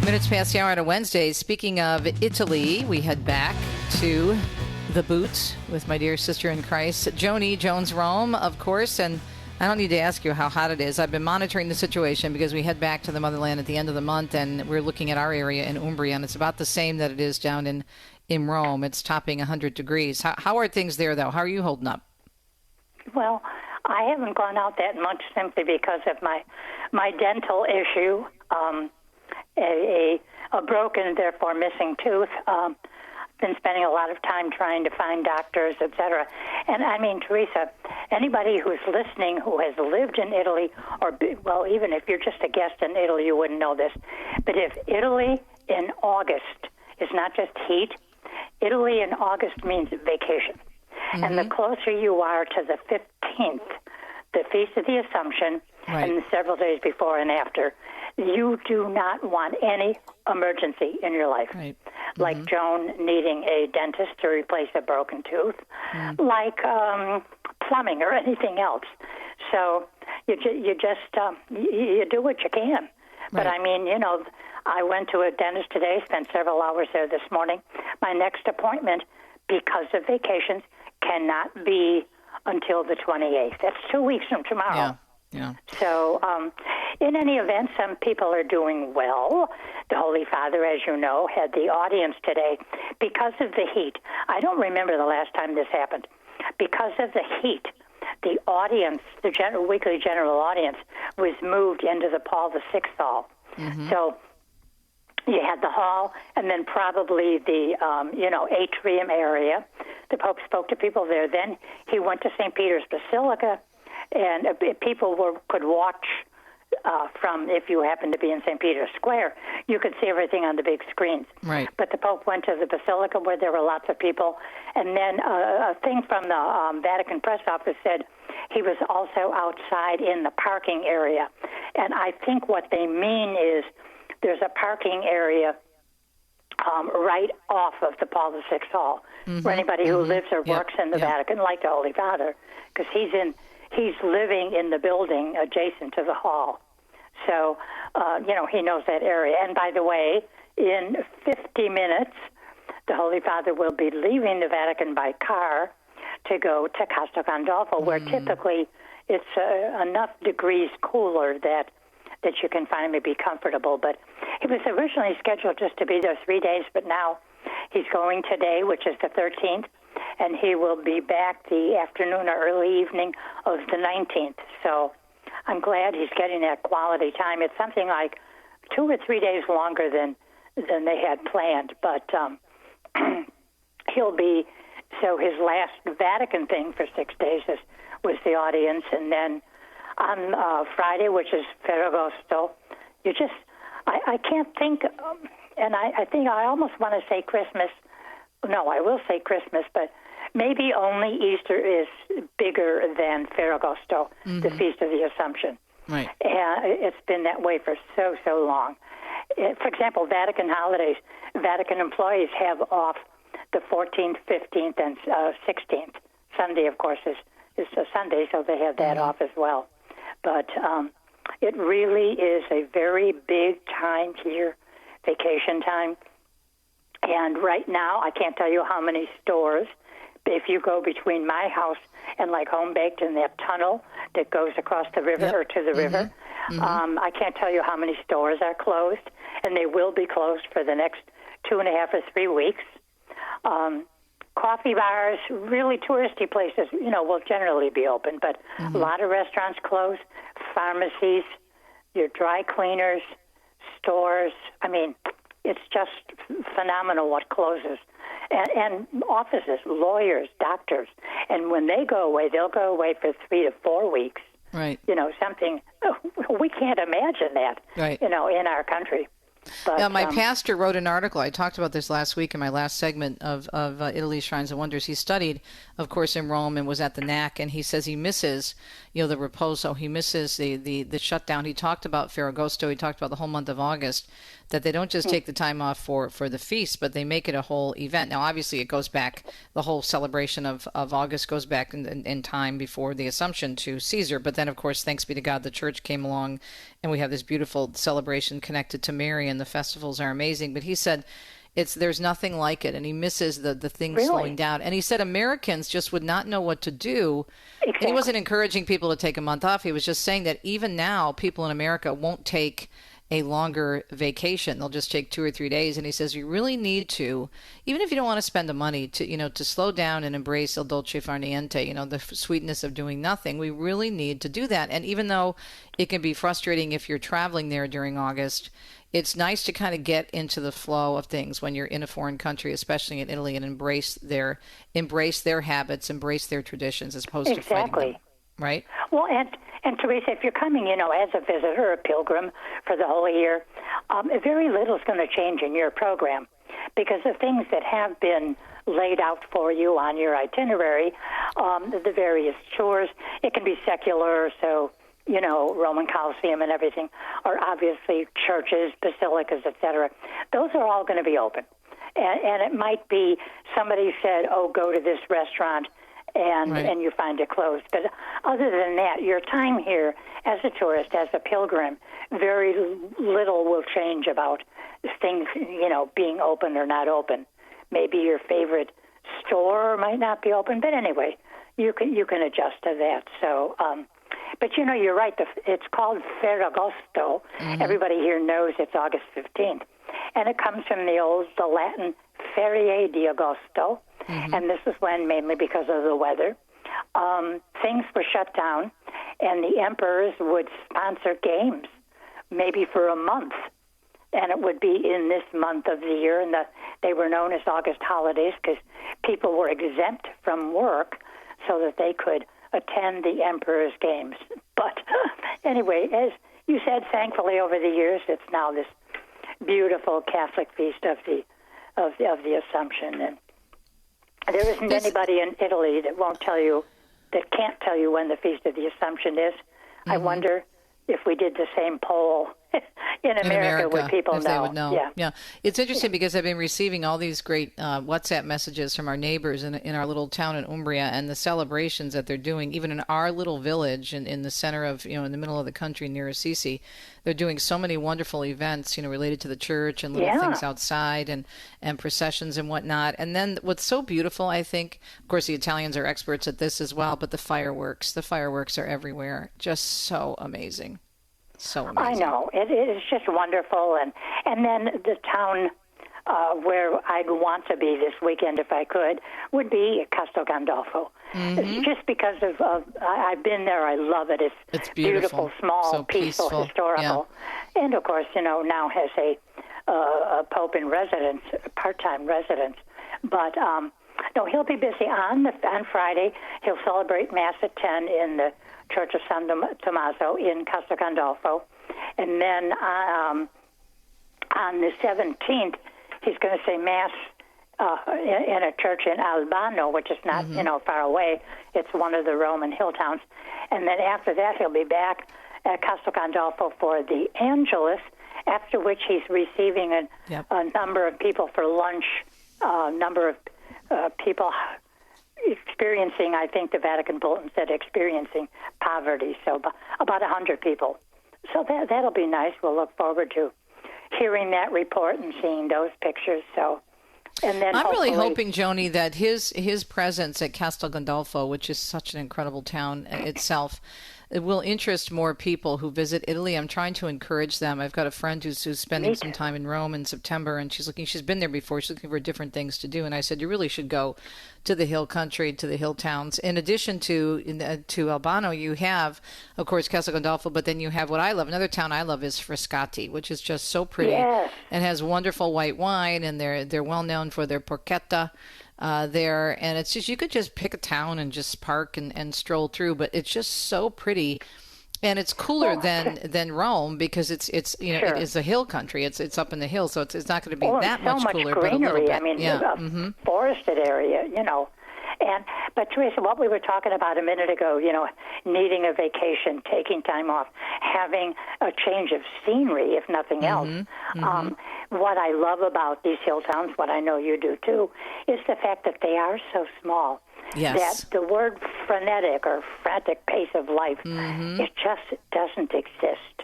Minutes past the hour on a Wednesday. Speaking of Italy, we head back to the boot with my dear sister in Christ, Joni Jones Rome, of course. And I don't need to ask you how hot it is. I've been monitoring the situation because we head back to the motherland at the end of the month, and we're looking at our area in Umbria, and it's about the same that it is down in Rome. It's topping 100 degrees. How are things there, though? How are you holding up? Well, I haven't gone out that much simply because of my dental issue. A broken, therefore missing tooth. Been spending a lot of time trying to find doctors, etc. And I mean, Teresa, anybody who's listening who has lived in Italy, or, well, even if you're just a guest in Italy, you wouldn't know this. But if Italy in August is not just heat, Italy in August means vacation. Mm-hmm. And the closer you are to the 15th, the Feast of the Assumption, right, and the several days before and after, you do not want any emergency in your life. Right. Mm-hmm. Like Joan needing a dentist to replace a broken tooth, like plumbing or anything else. So you just you do what you can. Right. But I mean, you know, I went to a dentist today, spent several hours there this morning. My next appointment, because of vacations, cannot be until the 28th. That's 2 weeks from tomorrow. Yeah. Yeah. So, in any event, some people are doing well. The Holy Father, as you know, had the audience today because of the heat. I don't remember the last time this happened. Because of the heat, the audience, the weekly general audience, was moved into the Paul VI Hall. Mm-hmm. So, You had the hall, and then probably the atrium area. The Pope spoke to people there. Then he went to St. Peter's Basilica, and people could watch from, if you happened to be in St. Peter's Square, you could see everything on the big screens. Right. But the Pope went to the Basilica where there were lots of people, and then a thing from the Vatican press office said he was also outside in the parking area. And I think what they mean is there's a parking area right off of the Paul VI Hall for anybody who lives or works in the Vatican, like the Holy Father, because he's living in the building adjacent to the hall. So, he knows that area. And by the way, in 50 minutes, the Holy Father will be leaving the Vatican by car to go to Castel Gandolfo, where typically it's enough degrees cooler that you can finally be comfortable. But he was originally scheduled just to be there 3 days, but now he's going today, which is the 13th, and he will be back the afternoon or early evening of the 19th. So I'm glad he's getting that quality time. It's something like 2 or 3 days longer than they had planned, but he'll be. So his last Vatican thing for 6 days was the audience, and then on Friday, which is Ferragosto, I can't think, and I think I almost want to say Christmas. No, I will say Christmas, but maybe only Easter is bigger than Ferragosto, the Feast of the Assumption. Right. It's been that way for so long. For example, Vatican holidays, Vatican employees have off the 14th, 15th, and 16th. Sunday, of course, is a Sunday, so they have that off as well. But it really is a very big time here, vacation time. And right now, I can't tell you how many stores. If you go between my house and like Home Baked in that tunnel that goes across the river or to the river, I can't tell you how many stores are closed, and they will be closed for the next 2.5 or 3 weeks. Coffee bars, really touristy places, will generally be open, but a lot of restaurants close, pharmacies, your dry cleaners, stores. I mean, it's just phenomenal what closes. And offices, lawyers, doctors. And when they go away, they'll go away for 3 to 4 weeks. Right. Something, we can't imagine that, right. In our country. But, my pastor wrote an article. I talked about this last week in my last segment of Italy's Shrines and Wonders. He studied, of course, in Rome and was at the NAC, and he says he misses, the Riposo. He misses the shutdown. He talked about Ferragosto. He talked about the whole month of August, that they don't just take the time off for the feast, but they make it a whole event. Now, obviously, it goes back, the whole celebration of August goes back in time before the Assumption to Caesar. But then, of course, thanks be to God, the church came along, and we have this beautiful celebration connected to Mary, and the festivals are amazing. But he said there's nothing like it, and he misses the things slowing down. And he said Americans just would not know what to do. Exactly. And he wasn't encouraging people to take a month off. He was just saying that even now, people in America won't take a longer vacation. They'll just take 2 or 3 days. And he says you really need to, even if you don't want to spend the money, to slow down and embrace il dolce far niente, the sweetness of doing nothing. We really need to do that. And even though it can be frustrating if you're traveling there during August, it's nice to kind of get into the flow of things when you're in a foreign country, especially in Italy, and embrace their habits, embrace their traditions, as opposed to fighting them. Right? Well, and Teresa, if you're coming, as a visitor or a pilgrim for the whole year, very little is going to change in your program, because the things that have been laid out for you on your itinerary, the various tours, it can be secular, so Roman Colosseum and everything, or obviously churches, basilicas, etc. Those are all going to be open. And it might be somebody said, go to this restaurant, and you find it closed. But other than that, your time here as a tourist, as a pilgrim, very little will change about things, being open or not open. Maybe your favorite store might not be open, but anyway, you can adjust to that. So, but you're right. It's called Ferragosto. Everybody here knows it's August 15th, and it comes from the Latin Ferie di Agosto. And this is when, mainly because of the weather, things were shut down, and the emperors would sponsor games, maybe for a month. and it would be in this month of the year, and they were known as August holidays because people were exempt from work so that they could attend the Emperor's Games. But anyway, as you said, thankfully over the years, it's now this beautiful Catholic feast of the Assumption, and there isn't anybody in Italy that can't tell you when the Feast of the Assumption is. I wonder if we did the same poll in America, would people if know? They would know. Yeah. It's interesting because I've been receiving all these great WhatsApp messages from our neighbors in our little town in Umbria, and the celebrations that they're doing, even in our little village in the center of, in the middle of the country near Assisi. They're doing so many wonderful events, related to the church and little things outside and processions and whatnot. And then what's so beautiful, I think, of course, the Italians are experts at this as well, but the fireworks are everywhere. Just so amazing. So amazing. I know. It is just wonderful. And then the town where I'd want to be this weekend if I could would be Castel Gandolfo. Just because of I've been there. I love it. It's beautiful, small, so peaceful, historical. Yeah. And, of course, now has a Pope in residence, part-time residence. But, no, he'll be busy on Friday. He'll celebrate Mass at 10 in the Church of San Tommaso in Castel Gandolfo. And then on the 17th, he's going to say Mass in a church in Albano, which is not, far away. It's one of the Roman hill towns. And then after that, he'll be back at Castel Gandolfo for the Angelus, after which he's receiving a number of people for lunch, number of people experiencing, I think the Vatican Bulletin said, experiencing poverty. So about 100 people. So that'll be nice. We'll look forward to hearing that report and seeing those pictures. So, and then I'm really hoping, Joni, that his presence at Castel Gandolfo, which is such an incredible town itself, it will interest more people who visit Italy. I'm trying to encourage them. I've got a friend who's spending some time in Rome in September, and she's been there before. She's looking for different things to do. And I said, you really should go to the hill country, to the hill towns. In addition to Albano, you have, of course, Castel Gandolfo, but then you have what I love. Another town I love is Frascati, which is just so pretty and has wonderful white wine, and they're well known for their porchetta. There, and it's just, you could just pick a town and just park and stroll through, but it's just so pretty, and it's cooler than Rome because it's it is a hill country. It's up in the hills, so it's not going to be that much cooler, greenery. But a little bit. I mean, forested area, But Teresa, what we were talking about a minute ago, needing a vacation, taking time off, having a change of scenery, if nothing else. What I love about these hill towns, what I know you do too, is the fact that they are so small. Yes. That the word frenetic or frantic pace of life, it just doesn't exist.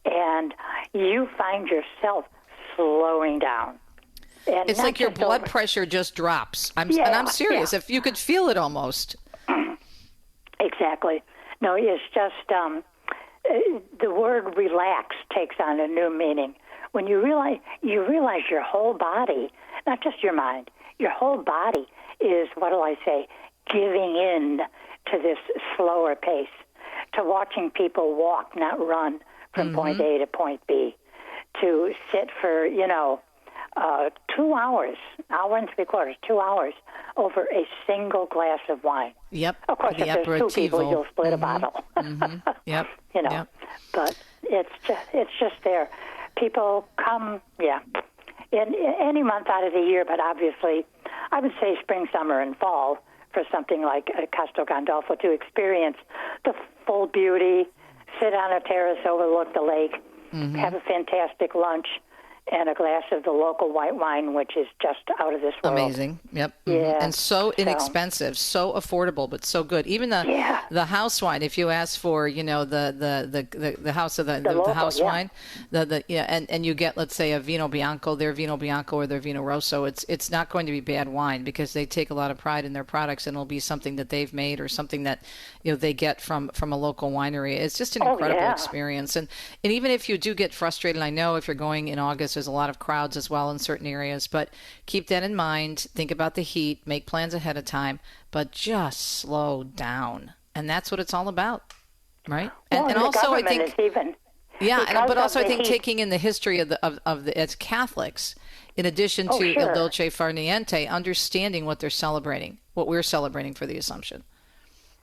And you find yourself slowing down. And it's like your blood pressure just drops. And I'm serious. If you could feel it almost. Exactly. No, it's just the word relax takes on a new meaning. When you realize your whole body, not just your mind, your whole body is, giving in to this slower pace, to watching people walk, not run from point A to point B, to sit for, 2 hours, hour and 3/4, 2 hours over a single glass of wine. Yep. Of course, if there's two people, you'll split a bottle. Yep. But it's just there. People come, in any month out of the year, but obviously, I would say spring, summer, and fall for something like Castel Gandolfo to experience the full beauty, sit on a terrace, overlook the lake, have a fantastic lunch, and a glass of the local white wine, which is just out of this world. Amazing. Yep. Yeah. And so inexpensive, so affordable, but so good. Even the house wine, if you ask for, the house of the house wine, and you get, let's say, a Vino Bianco, their Vino Bianco or their Vino Rosso, it's not going to be bad wine because they take a lot of pride in their products, and it'll be something that they've made or something that they get from a local winery. It's just an incredible experience. And even if you do get frustrated, I know if you're going in August, there's a lot of crowds as well in certain areas, but keep that in mind. Think about the heat, make plans ahead of time, but just slow down. And that's what it's all about, right? Well, and also, I think is Yeah, but also I think heat. taking in the history of the as Catholics, in addition to sure. Il Dolce Far Niente, understanding what they're celebrating, what we're celebrating for the Assumption.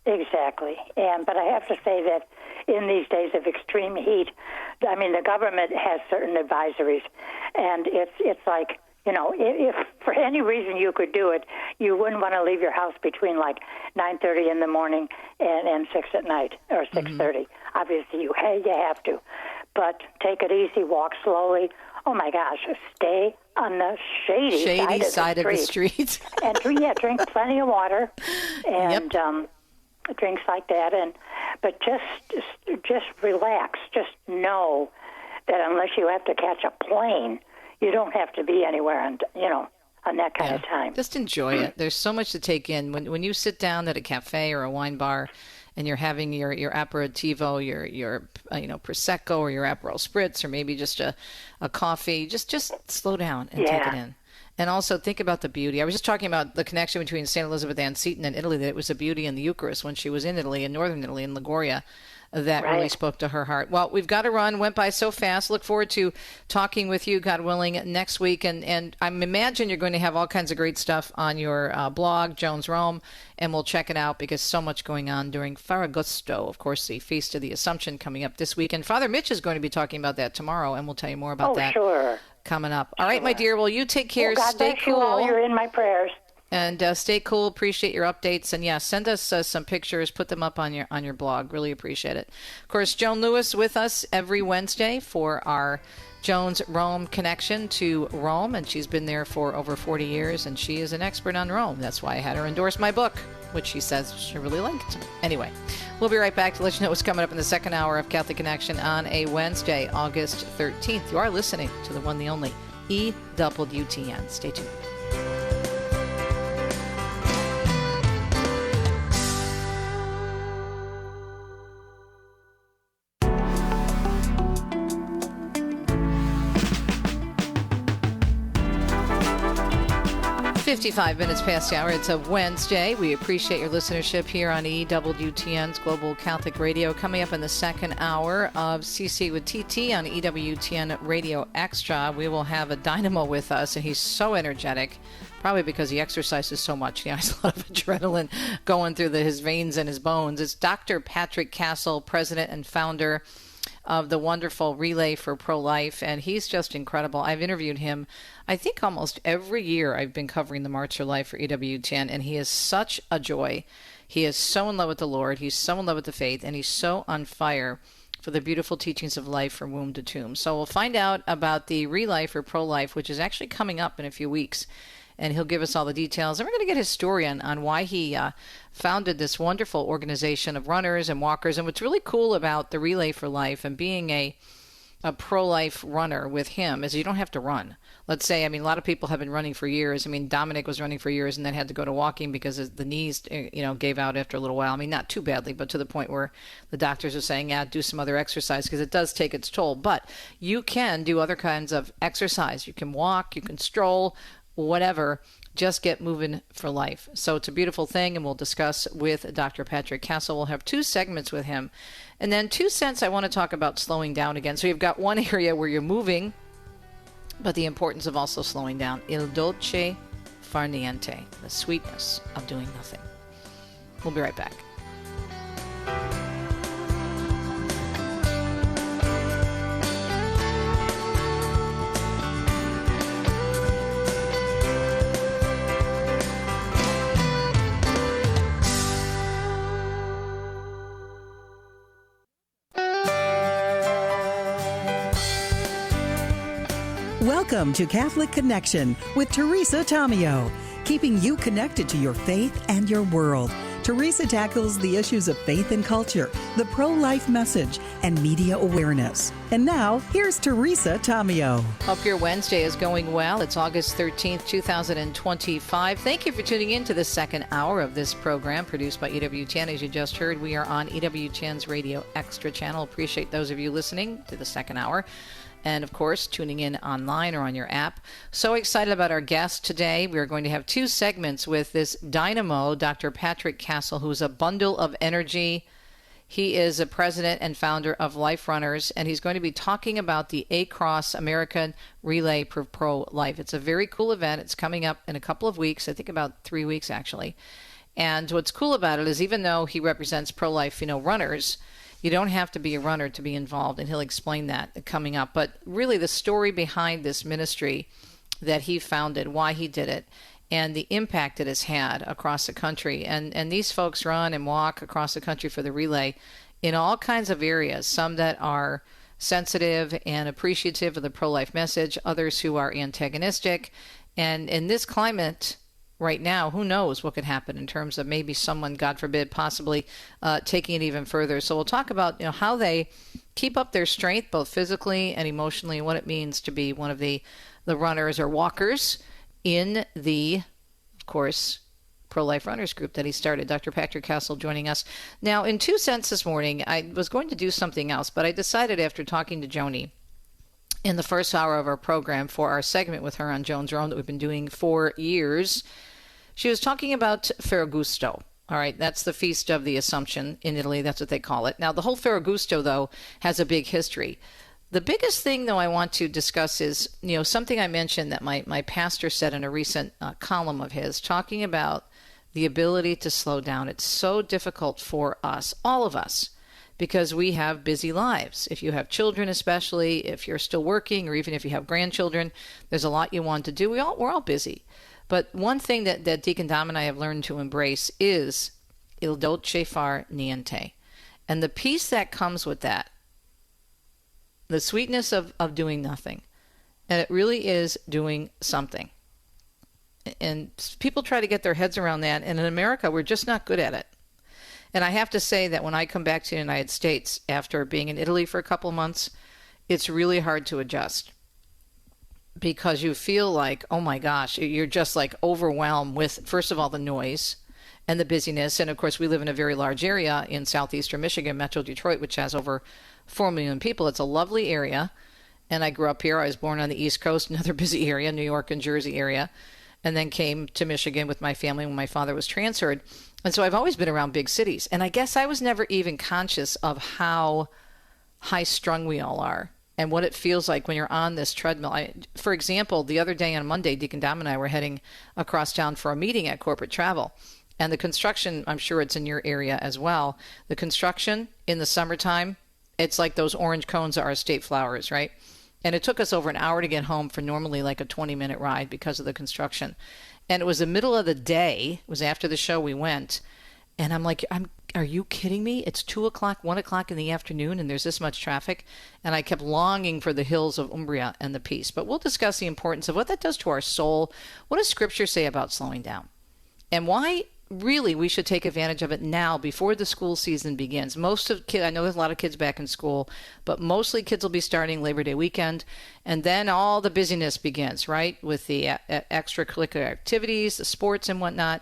Exactly. But I have to say that in these days of extreme heat, I mean, the government has certain advisories, and it's like, you know, if for any reason you could do it, you wouldn't want to leave your house between like 9:30 in the morning and 6 at night or 6:30. Obviously, you have to, but take it easy, walk slowly. Oh my gosh, stay on the shady side of the street. And drink plenty of water and drinks like that, but just relax. Just know that unless you have to catch a plane, you don't have to be anywhere on that kind of time. Just enjoy it. There's so much to take in when you sit down at a cafe or a wine bar and you're having your aperitivo, your prosecco or your Aperol Spritz, or maybe just a coffee. Just slow down and take it in. And also think about the beauty. I was just talking about the connection between St. Elizabeth Ann Seton and Italy, that it was a beauty in the Eucharist when she was in Italy, in northern Italy, in Liguria, that really spoke to her heart. Well, we've got to run. Went by so fast. Look forward to talking with you, God willing, next week. And I imagine you're going to have all kinds of great stuff on your blog, Joan's Rome, and we'll check it out because so much going on during Ferragosto, of course, the Feast of the Assumption coming up this week. And Father Mitch is going to be talking about that tomorrow, and we'll tell you more about that. Sure. Coming up. All right, my dear. Well, you take care. God Stay bless cool. You all. You're in my prayers. And stay cool. Appreciate your updates. And send us some pictures. Put them up on your blog. Really appreciate it. Of course, Joan Lewis with us every Wednesday for our Joan's Rome connection to Rome. And she's been there for over 40 years. And she is an expert on Rome. That's why I had her endorse my book, which she says she really liked. Anyway, we'll be right back to let you know what's coming up in the second hour of Catholic Connection on a Wednesday, August 13th. You are listening to the one, the only EWTN. Stay tuned. .55 minutes past the hour. It's a Wednesday. We appreciate your listenership here on EWTN's Global Catholic Radio. Coming up in the second hour of CC with TT on EWTN Radio Extra, we will have a dynamo with us, and he's so energetic, probably because he exercises so much. He has a lot of adrenaline going through his veins and his bones. It's Dr. Patrick Castle, president and founder of the wonderful Relay for Pro-Life, and he's just incredible. I've interviewed him, I think, almost every year I've been covering the March for Life for EWTN, and he is such a joy. He is so in love with the Lord. He's so in love with the faith, and he's so on fire for the beautiful teachings of life from womb to tomb. So we'll find out about the Relay for Pro-Life, which is actually coming up in a few weeks. And he'll give us all the details. And we're going to get his story on why he founded this wonderful organization of runners and walkers. And what's really cool about the Relay for Life and being a pro-life runner with him is you don't have to run. Let's say, a lot of people have been running for years. Dominic was running for years and then had to go to walking because the knees, gave out after a little while. Not too badly, but to the point where the doctors are saying, do some other exercise because it does take its toll. But you can do other kinds of exercise. You can walk, you can stroll, whatever, just get moving for life. So it's a beautiful thing, and we'll discuss with Dr. Patrick Castle. We'll have 2 segments with him. And then 2 cents, I want to talk about slowing down again. So you've got one area where you're moving, but the importance of also slowing down. Il dolce far niente, the sweetness of doing nothing. We'll be right back. Welcome to Catholic Connection with Teresa Tomeo, keeping you connected to your faith and your world. Teresa tackles the issues of faith and culture, the pro-life message, and media awareness. And now, here's Teresa Tomeo. Hope your Wednesday is going well. It's August 13th, 2025. Thank you for tuning in to the second hour of this program produced by EWTN. As you just heard, we are on EWTN's Radio Extra channel. Appreciate those of you listening to the second hour. And, of course, tuning in online or on your app. So excited about our guest today. We are going to have 2 segments with this dynamo, Dr. Patrick Castle, who's a bundle of energy. He is a president and founder of Life Runners, and he's going to be talking about the A-Cross American Relay for Pro-Life. It's a very cool event. It's coming up in a couple of weeks, I think about 3 weeks actually. And what's cool about it is even though he represents pro-life, runners, you don't have to be a runner to be involved, and he'll explain that coming up. But really the story behind this ministry that he founded, why he did it, and the impact it has had across the country. And these folks run and walk across the country for the relay in all kinds of areas, some that are sensitive and appreciative of the pro-life message, others who are antagonistic. And in this climate right now, who knows what could happen in terms of maybe someone, God forbid, possibly taking it even further. So we'll talk about how they keep up their strength, both physically and emotionally, and what it means to be one of the runners or walkers in the, of course, pro-life runners group that he started. Dr. Patrick Castle joining us. Now, in 2 cents this morning, I was going to do something else, but I decided after talking to Joni in the first hour of our program for our segment with her on Joan's Own that we've been doing for years, she was talking about Ferragosto. All right, that's the Feast of the Assumption in Italy. That's what they call it. Now, the whole Ferragosto, though, has a big history. The biggest thing, though, I want to discuss is, something I mentioned that my pastor said in a recent column of his, talking about the ability to slow down. It's so difficult for us, all of us, because we have busy lives. If you have children, especially, if you're still working, or even if you have grandchildren, there's a lot you want to do. We're all busy. But one thing that Deacon Dom and I have learned to embrace is il dolce far niente. And the peace that comes with that, the sweetness of doing nothing. And it really is doing something. And people try to get their heads around that. And in America, we're just not good at it. And I have to say that when I come back to the United States after being in Italy for a couple of months, it's really hard to adjust. Because you feel like, oh my gosh, you're just like overwhelmed with, first of all, the noise and the busyness. And of course, we live in a very large area in southeastern Michigan, Metro Detroit, which has over 4 million people. It's a lovely area. And I grew up here. I was born on the East Coast, another busy area, New York and Jersey area, and then came to Michigan with my family when my father was transferred. And so I've always been around big cities. And I guess I was never even conscious of how high-strung we all are and what it feels like when you're on this treadmill. For example, the other day on Monday, Deacon Dom and I were heading across town for a meeting at Corporate Travel. And the construction, I'm sure it's in your area as well, the construction in the summertime, it's like those orange cones are state flowers, right? And it took us over an hour to get home for normally like a 20-minute ride because of the construction. And it was the middle of the day. It was after the show we went. And I'm like, are you kidding me? It's 2 o'clock, 1 o'clock in the afternoon, and there's this much traffic. And I kept longing for the hills of Umbria and the peace. But we'll discuss the importance of what that does to our soul. What does Scripture say about slowing down? And why really we should take advantage of it now before the school season begins. Most of kids, I know there's a lot of kids back in school, but mostly kids will be starting Labor Day weekend, and then all the busyness begins, right? With the extracurricular activities, the sports and whatnot.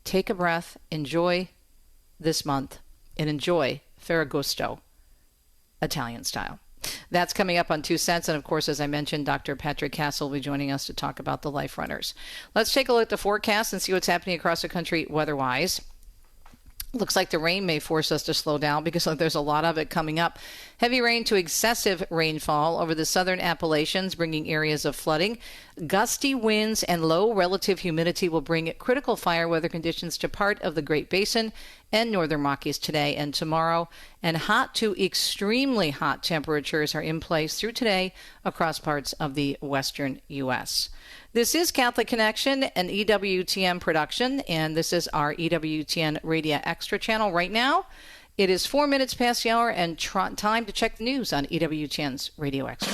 Take a breath, enjoy this month, and enjoy Ferragosto, Italian style. That's coming up on 2 cents. And of course, as I mentioned, Dr. Patrick Castle will be joining us to talk about the Life Runners. Let's take a look at the forecast and see what's happening across the country weather-wise. Looks like the rain may force us to slow down because there's a lot of it coming up. Heavy rain to excessive rainfall over the southern Appalachians, bringing areas of flooding. Gusty winds and low relative humidity will bring critical fire weather conditions to part of the Great Basin and northern Rockies today and tomorrow. And hot to extremely hot temperatures are in place through today across parts of the western U.S. This is Catholic Connection, an EWTN production, and this is our EWTN Radio Extra channel right now. It is 4 minutes past the hour and time to check the news on EWTN's Radio Extra.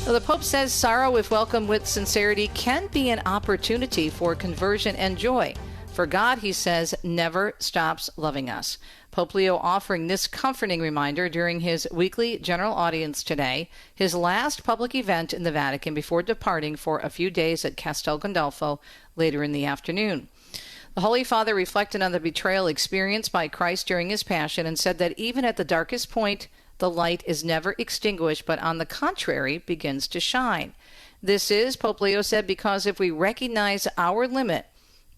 Well, the Pope says sorrow, if welcomed with sincerity, can be an opportunity for conversion and joy. For God, he says, never stops loving us. Pope Leo offering this comforting reminder during his weekly general audience today, his last public event in the Vatican before departing for a few days at Castel Gandolfo later in the afternoon. The Holy Father reflected on the betrayal experienced by Christ during his passion and said that even at the darkest point, the light is never extinguished, but on the contrary, begins to shine. This is, Pope Leo said, because if we recognize our limit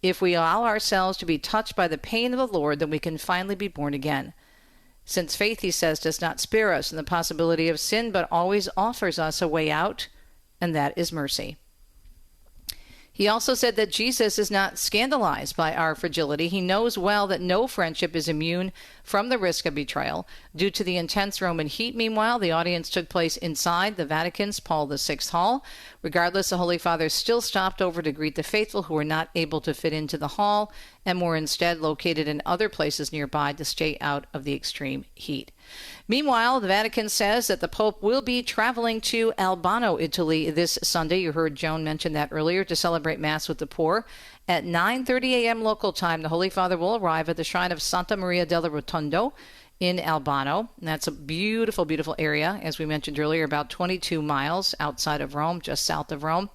If we allow ourselves to be touched by the pain of the Lord, then we can finally be born again. Since faith, he says, does not spare us in the possibility of sin, but always offers us a way out, and that is mercy. He also said that Jesus is not scandalized by our fragility. He knows well that no friendship is immune from the risk of betrayal. Due to the intense Roman heat, meanwhile, the audience took place inside the Vatican's Paul VI Hall. Regardless, the Holy Father still stopped over to greet the faithful who were not able to fit into the hall and were instead located in other places nearby to stay out of the extreme heat. Meanwhile, the Vatican says that the Pope will be traveling to Albano, Italy this Sunday. You heard Joan mention that earlier, to celebrate Mass with the poor. At 9:30 a.m. local time, the Holy Father will arrive at the shrine of Santa Maria della Rotondo in Albano. And that's a beautiful, beautiful area, as we mentioned earlier, about 22 miles outside of Rome, just south of Rome,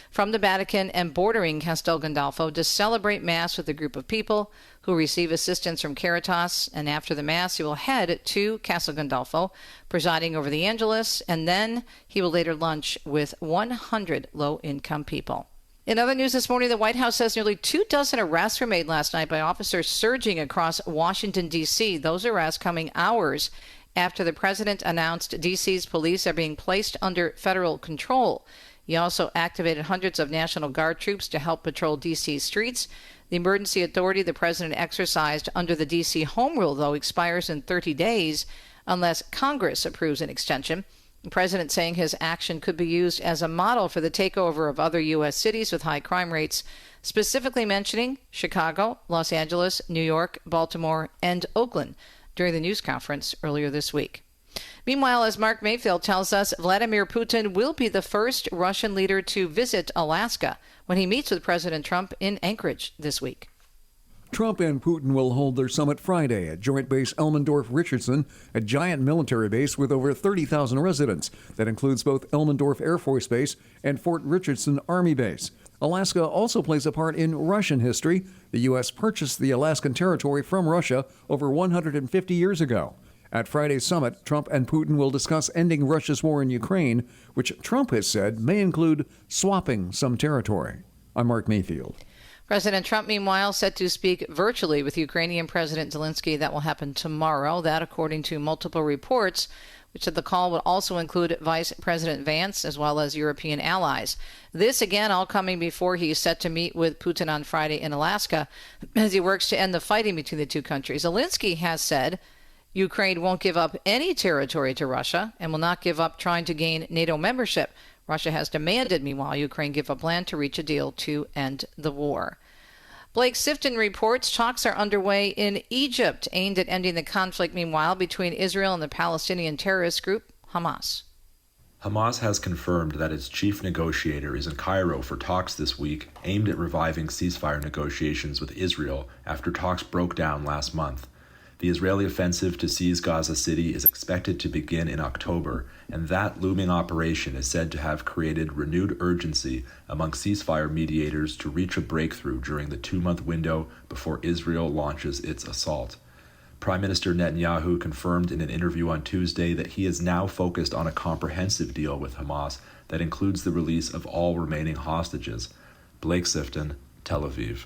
from the Vatican and bordering Castel Gandolfo, to celebrate Mass with a group of people who receive assistance from Caritas. And after the Mass, he will head to Castel Gandolfo, presiding over the Angelus, and then he will later lunch with 100 low-income people. In other news this morning, the White House says nearly 24 arrests were made last night by officers surging across Washington, D.C. Those arrests coming hours after the president announced D.C.'s police are being placed under federal control. He also activated hundreds of National Guard troops to help patrol D.C. streets. The emergency authority the president exercised under the D.C. home rule, though, expires in 30 days unless Congress approves an extension. The president saying his action could be used as a model for the takeover of other U.S. cities with high crime rates, specifically mentioning Chicago, Los Angeles, New York, Baltimore, and Oakland during the news conference earlier this week. Meanwhile, as Mark Mayfield tells us, Vladimir Putin will be the first Russian leader to visit Alaska when he meets with President Trump in Anchorage this week. Trump and Putin will hold their summit Friday at Joint Base Elmendorf-Richardson, a giant military base with over 30,000 residents that includes both Elmendorf Air Force Base and Fort Richardson Army Base. Alaska also plays a part in Russian history. The U.S. purchased the Alaskan territory from Russia over 150 years ago. At Friday's summit, Trump and Putin will discuss ending Russia's war in Ukraine, which Trump has said may include swapping some territory. I'm Mark Mayfield. President Trump, meanwhile, set to speak virtually with Ukrainian President Zelensky. That will happen tomorrow. That, according to multiple reports, which said the call would also include Vice President Vance as well as European allies. This, again, all coming before he is set to meet with Putin on Friday in Alaska as he works to end the fighting between the two countries. Zelensky has said Ukraine won't give up any territory to Russia and will not give up trying to gain NATO membership. Russia has demanded, meanwhile, Ukraine give up land to reach a deal to end the war. Blake Sifton reports talks are underway in Egypt aimed at ending the conflict, meanwhile, between Israel and the Palestinian terrorist group Hamas. Hamas has confirmed that its chief negotiator is in Cairo for talks this week aimed at reviving ceasefire negotiations with Israel after talks broke down last month. The Israeli offensive to seize Gaza City is expected to begin in October, and that looming operation is said to have created renewed urgency among ceasefire mediators to reach a breakthrough during the 2-month window before Israel launches its assault. Prime Minister Netanyahu confirmed in an interview on Tuesday that he is now focused on a comprehensive deal with Hamas that includes the release of all remaining hostages. Blake Sifton, Tel Aviv.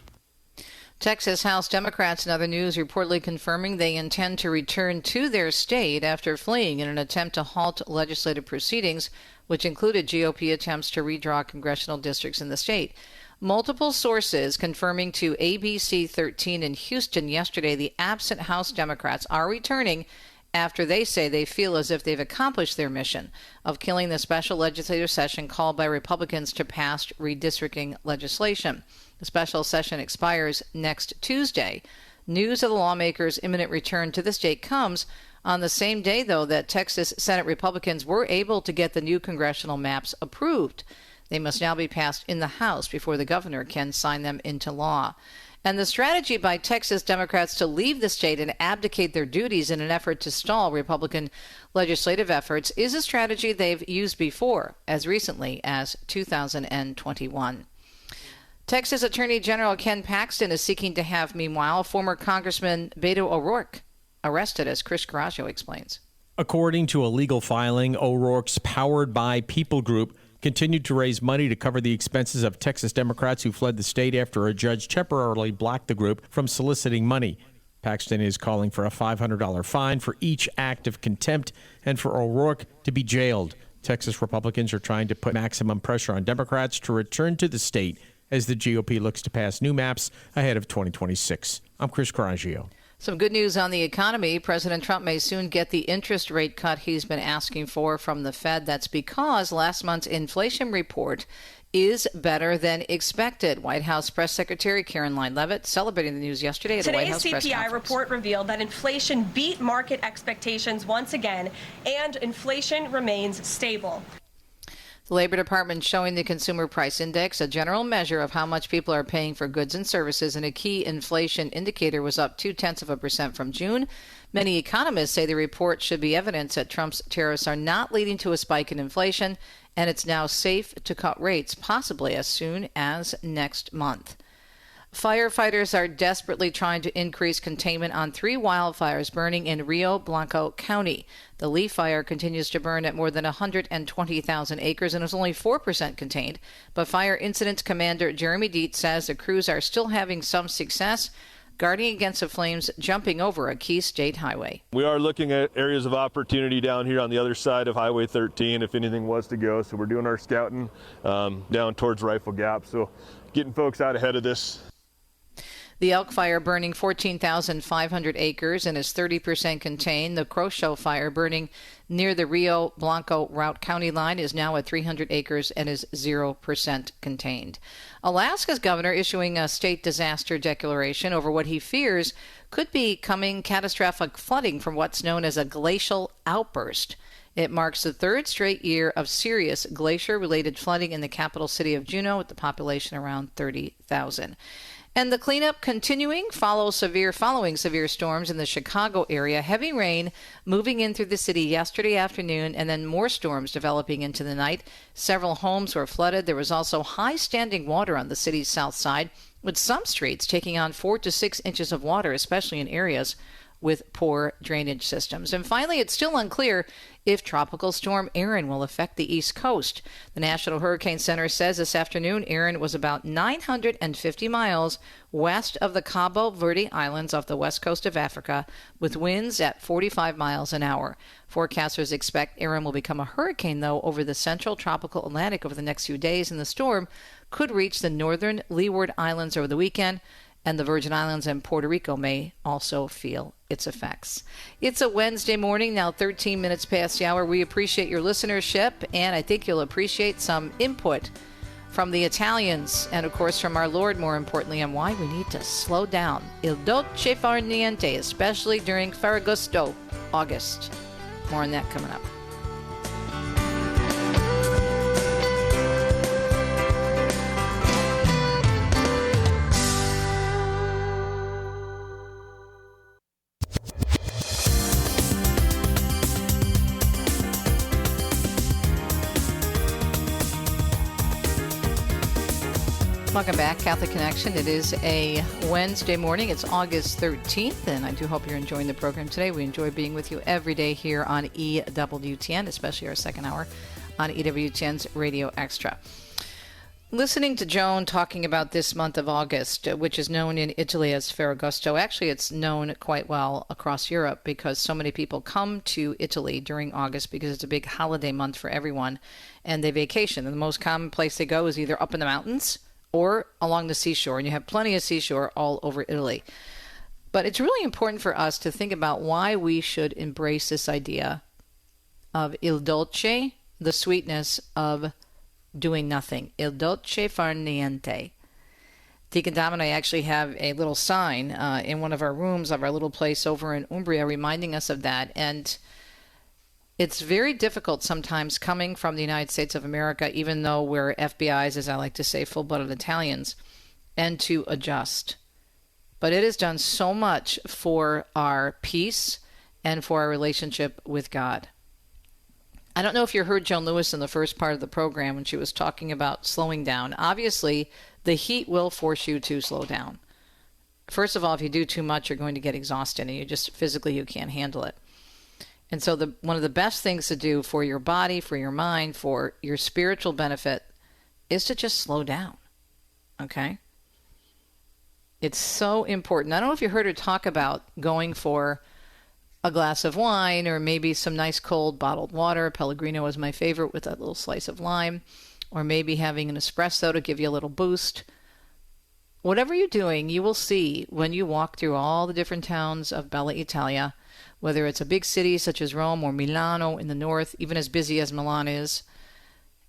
Texas House Democrats, in other news, reportedly confirming they intend to return to their state after fleeing in an attempt to halt legislative proceedings, which included GOP attempts to redraw congressional districts in the state. Multiple sources confirming to ABC 13 in Houston yesterday the absent House Democrats are returning after they say they feel as if they've accomplished their mission of killing the special legislative session called by Republicans to pass redistricting legislation. The special session expires next Tuesday. News of the lawmakers' imminent return to the state comes on the same day, though, that Texas Senate Republicans were able to get the new congressional maps approved. They must now be passed in the House before the governor can sign them into law. And the strategy by Texas Democrats to leave the state and abdicate their duties in an effort to stall Republican legislative efforts is a strategy they've used before, as recently as 2021. Texas Attorney General Ken Paxton is seeking to have, meanwhile, former Congressman Beto O'Rourke arrested, as Chris Garagio explains. According to a legal filing, O'Rourke's Powered by People group continued to raise money to cover the expenses of Texas Democrats who fled the state after a judge temporarily blocked the group from soliciting money. Paxton is calling for a $500 fine for each act of contempt and for O'Rourke to be jailed. Texas Republicans are trying to put maximum pressure on Democrats to return to the state as the GOP looks to pass new maps ahead of 2026. I'm Chris Coraggio. Some good news on the economy. President Trump may soon get the interest rate cut he's been asking for from the Fed. That's because last month's inflation report is better than expected. White House Press Secretary Karen Lynn-Leavitt celebrating the news yesterday at the White House press conference. Today's CPI report revealed that inflation beat market expectations once again, and inflation remains stable. The Labor Department showing the Consumer Price Index, a general measure of how much people are paying for goods and services, and a key inflation indicator was up 0.2% from June. Many economists say the report should be evidence that Trump's tariffs are not leading to a spike in inflation, and it's now safe to cut rates, possibly as soon as next month. Firefighters are desperately trying to increase containment on 3 wildfires burning in Rio Blanco County. The Lee Fire continues to burn at more than 120,000 acres and is only 4% contained. But Fire Incident Commander Jeremy Dietz says the crews are still having some success guarding against the flames jumping over a key state highway. We are looking at areas of opportunity down here on the other side of Highway 13 if anything was to go. So we're doing our scouting down towards Rifle Gap. So getting folks out ahead of this. The Elk Fire burning 14,500 acres and is 30% contained. The Croshow Fire burning near the Rio Blanco Route County line is now at 300 acres and is 0% contained. Alaska's governor issuing a state disaster declaration over what he fears could be coming catastrophic flooding from what's known as a glacial outburst. It marks the third straight year of serious glacier-related flooding in the capital city of Juneau, with the population around 30,000. And the cleanup continuing following severe storms in the Chicago area. Heavy rain moving in through the city yesterday afternoon, and then more storms developing into the night. Several homes were flooded. There was also high standing water on the city's south side, with some streets taking on 4 to 6 inches of water, especially in areas with poor drainage systems. And finally, it's still unclear if Tropical Storm Erin will affect the East Coast. The National Hurricane Center says this afternoon Erin was about 950 miles west of the Cabo Verde Islands off the west coast of Africa, with winds at 45 miles an hour. Forecasters expect Erin will become a hurricane, though, over the central tropical Atlantic over the next few days, and the storm could reach the northern Leeward Islands over the weekend, and the Virgin Islands and Puerto Rico may also feel its effects. It's a Wednesday morning, now 13 minutes past the hour. We appreciate your listenership, and I think you'll appreciate some input from the Italians and, of course, from our Lord, more importantly, on why we need to slow down. Il dolce far niente, especially during Ferragosto, August. More on that coming up. Welcome back, Catholic Connection. It is a Wednesday morning. It's August 13th, and I do hope you're enjoying the program today. We enjoy being with you every day here on EWTN, especially our second hour on EWTN's Radio Extra. Listening to Joan talking about this month of August, which is known in Italy as Ferragosto. Actually, it's known quite well across Europe because so many people come to Italy during August because it's a big holiday month for everyone, and they vacation. And the most common place they go is either up in the mountains or along the seashore, and you have plenty of seashore all over Italy. But it's really important for us to think about why we should embrace this idea of il dolce, the sweetness of doing nothing. Il dolce far niente. Deacon Dom and I actually have a little sign in one of our rooms of our little place over in Umbria reminding us of that. And it's very difficult sometimes coming from the United States of America, even though we're FBIs, as I like to say, full-blooded Italians, and to adjust. But it has done so much for our peace and for our relationship with God. I don't know if you heard Joan Lewis in the first part of the program when she was talking about slowing down. Obviously, the heat will force you to slow down. First of all, if you do too much, you're going to get exhausted, and you can't handle it. And so one of the best things to do for your body, for your mind, for your spiritual benefit is to just slow down. Okay? It's so important. I don't know if you heard her talk about going for a glass of wine or maybe some nice cold bottled water. Pellegrino is my favorite with that little slice of lime. Or maybe having an espresso to give you a little boost. Whatever you're doing, you will see when you walk through all the different towns of Bella Italia, whether it's a big city such as Rome or Milano in the north, even as busy as Milan is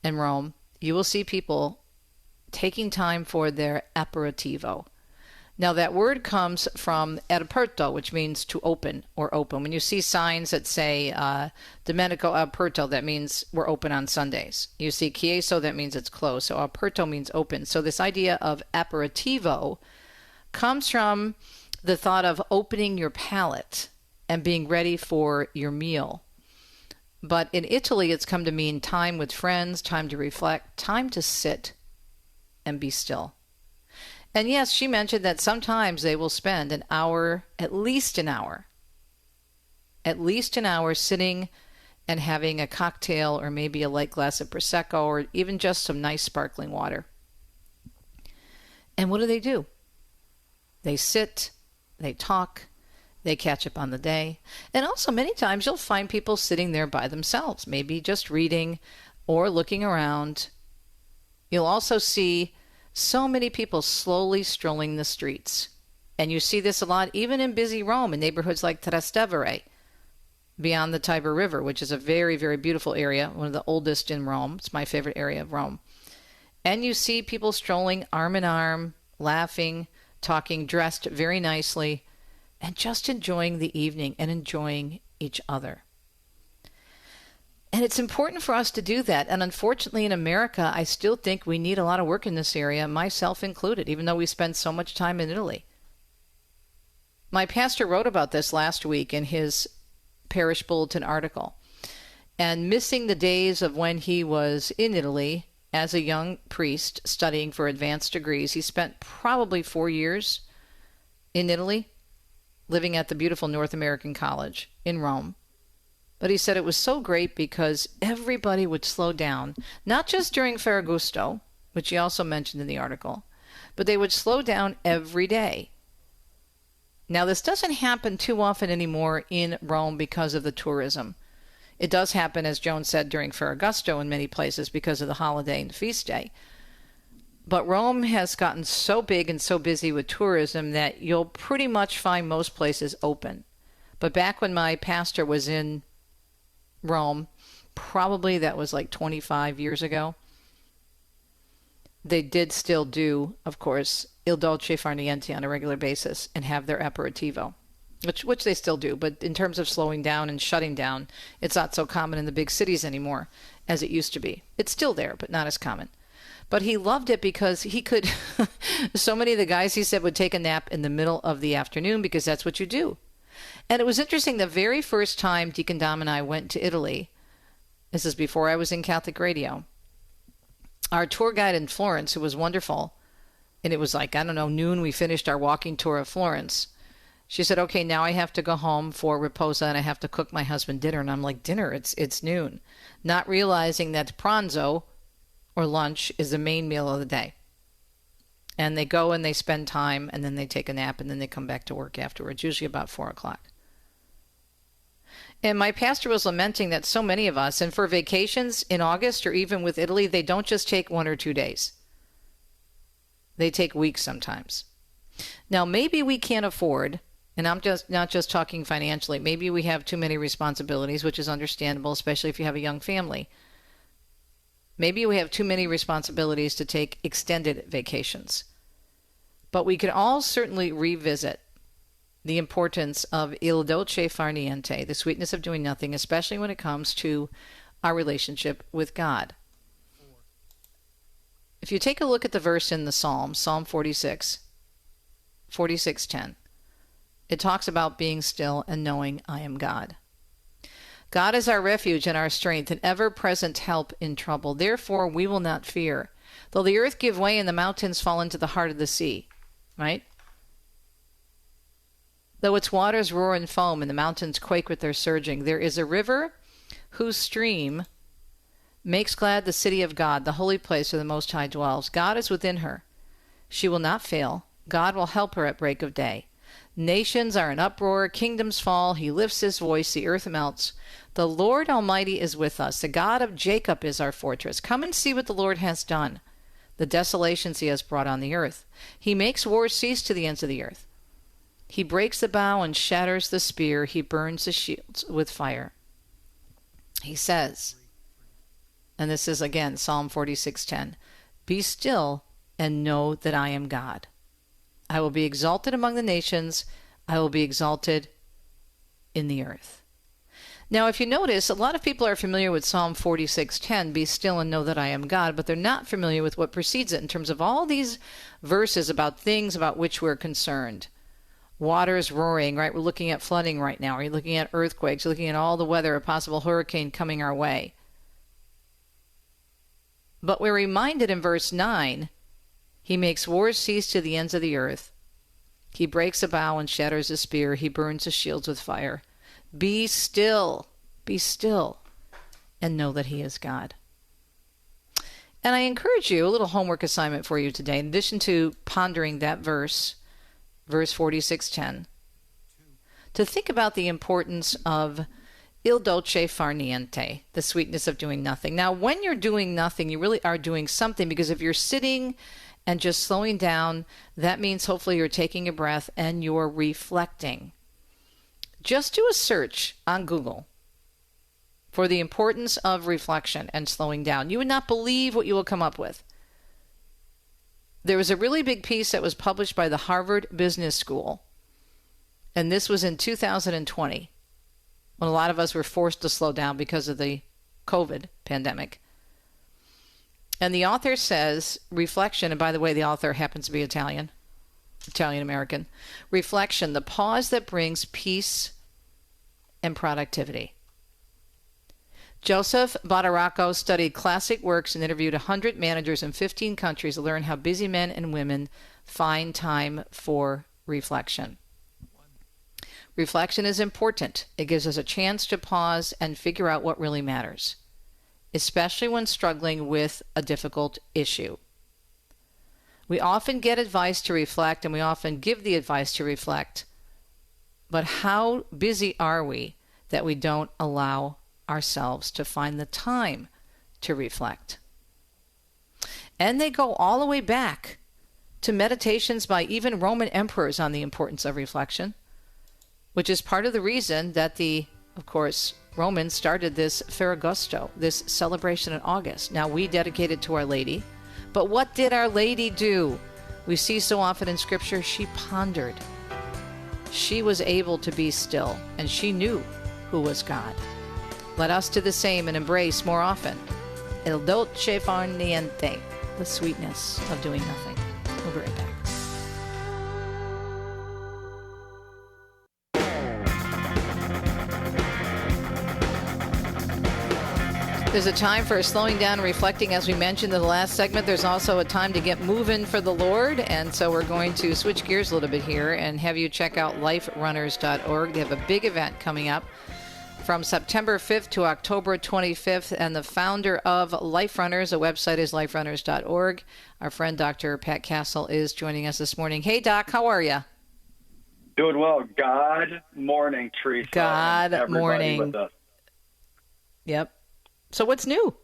and Rome, you will see people taking time for their aperitivo. Now that word comes from aperto, which means to open or open. When you see signs that say Domenico aperto, that means we're open on Sundays. You see chieso, that means it's closed. So aperto means open. So this idea of aperitivo comes from the thought of opening your palate and being ready for your meal. But in Italy, it's come to mean time with friends, time to reflect, time to sit and be still. And yes, she mentioned that sometimes they will spend an hour, at least an hour sitting and having a cocktail or maybe a light glass of Prosecco or even just some nice sparkling water. And what do? They sit, they talk, they catch up on the day. And also many times you'll find people sitting there by themselves, maybe just reading or looking around. You'll also see so many people slowly strolling the streets. And you see this a lot even in busy Rome, in neighborhoods like Trastevere, beyond the Tiber River, which is a very, very beautiful area, one of the oldest in Rome. It's my favorite area of Rome. And you see people strolling arm in arm, laughing, talking, dressed very nicely, and just enjoying the evening and enjoying each other. And it's important for us to do that. And unfortunately, in America, I still think we need a lot of work in this area, myself included, even though we spend so much time in Italy. My pastor wrote about this last week in his parish bulletin article. And missing the days of when he was in Italy as a young priest studying for advanced degrees, he spent probably 4 years in Italy, living at the beautiful North American College in Rome. But he said it was so great because everybody would slow down, not just during Ferragosto, which he also mentioned in the article, but they would slow down every day. Now, this doesn't happen too often anymore in Rome because of the tourism. It does happen, as Joan said, during Ferragosto in many places because of the holiday and feast day. But Rome has gotten so big and so busy with tourism that you'll pretty much find most places open. But back when my pastor was in Rome, probably that was like 25 years ago, they did still do, of course, il dolce far niente on a regular basis and have their aperitivo, which they still do. But in terms of slowing down and shutting down, it's not so common in the big cities anymore as it used to be. It's still there, but not as common. But he loved it because he could, so many of the guys, he said, would take a nap in the middle of the afternoon because that's what you do. And it was interesting, the very first time Deacon Dom and I went to Italy, this is before I was in Catholic Radio, our tour guide in Florence, who was wonderful, and it was like, I don't know, noon, we finished our walking tour of Florence. She said, okay, now I have to go home for riposa and I have to cook my husband dinner. And I'm like, dinner? It's noon. Not realizing that pranzo, or lunch, is the main meal of the day. And they go and they spend time and then they take a nap and then they come back to work afterwards, usually about 4 o'clock. And my pastor was lamenting that so many of us, and for vacations in August or even with Italy, they don't just take 1 or 2 days. They take weeks sometimes. Now, maybe we can't afford, and I'm just not just talking financially, maybe we have too many responsibilities, which is understandable, especially if you have a young family. Maybe we have too many responsibilities to take extended vacations. But we could all certainly revisit the importance of il dolce far niente, the sweetness of doing nothing, especially when it comes to our relationship with God. If you take a look at the verse in the Psalm, Psalm 46:10, it talks about being still and knowing I am God. God is our refuge and our strength, an ever-present help in trouble. Therefore, we will not fear. Though the earth give way and the mountains fall into the heart of the sea, right? Though its waters roar and foam and the mountains quake with their surging, there is a river whose stream makes glad the city of God, the holy place where the Most High dwells. God is within her. She will not fail. God will help her at break of day. Nations are in uproar, kingdoms fall. He lifts his voice, the earth melts. The Lord Almighty is with us. The God of Jacob is our fortress. Come and see what the Lord has done, the desolations he has brought on the earth. He makes wars cease to the ends of the earth. He breaks the bow and shatters the spear. He burns the shields with fire. He says, and this is again Psalm 46:10, "Be still and know that I am God. I will be exalted among the nations. I will be exalted in the earth." Now, if you notice, a lot of people are familiar with Psalm 46:10, "Be still and know that I am God," but they're not familiar with what precedes it in terms of all these verses about things about which we're concerned. Waters roaring, right? We're looking at flooding right now. We're looking at earthquakes. We're looking at all the weather, a possible hurricane coming our way. But we're reminded in verse 9, he makes wars cease to the ends of the earth. He breaks a bow and shatters a spear. He burns the shields with fire. Be still, and know that he is God. And I encourage you, a little homework assignment for you today, in addition to pondering that verse 46:10, to think about the importance of il dolce far niente, the sweetness of doing nothing. Now, when you're doing nothing, you really are doing something, because if you're sitting and just slowing down, that means hopefully you're taking a breath and you're reflecting. Just do a search on Google for the importance of reflection and slowing down. You would not believe what you will come up with. There was a really big piece that was published by the Harvard Business School, and this was in 2020, when a lot of us were forced to slow down because of the COVID pandemic. And the author says, reflection, and by the way, the author happens to be Italian-American, reflection, the pause that brings peace and productivity. Joseph Badaracco studied classic works and interviewed 100 managers in 15 countries to learn how busy men and women find time for reflection. Reflection is important. It gives us a chance to pause and figure out what really matters, especially when struggling with a difficult issue. We often get advice to reflect, and we often give the advice to reflect, but how busy are we that we don't allow ourselves to find the time to reflect? And they go all the way back to meditations by even Roman emperors on the importance of reflection, which is part of the reason that of course, Romans started this Ferragosto, this celebration in August. Now we dedicate it to Our Lady, but what did Our Lady do? We see so often in Scripture, she pondered. She was able to be still, and she knew who was God. Let us do the same and embrace more often il dolce far niente, the sweetness of doing nothing. We'll be right back. There's a time for slowing down and reflecting, as we mentioned in the last segment. There's also a time to get moving for the Lord. And so we're going to switch gears a little bit here and have you check out liferunners.org. They have a big event coming up from September 5th to October 25th. And the founder of Life Runners, the website is liferunners.org. Our friend Dr. Pat Castle is joining us this morning. Hey, Doc, how are you? Doing well. God morning, Teresa. God morning. With us. Yep. So what's new?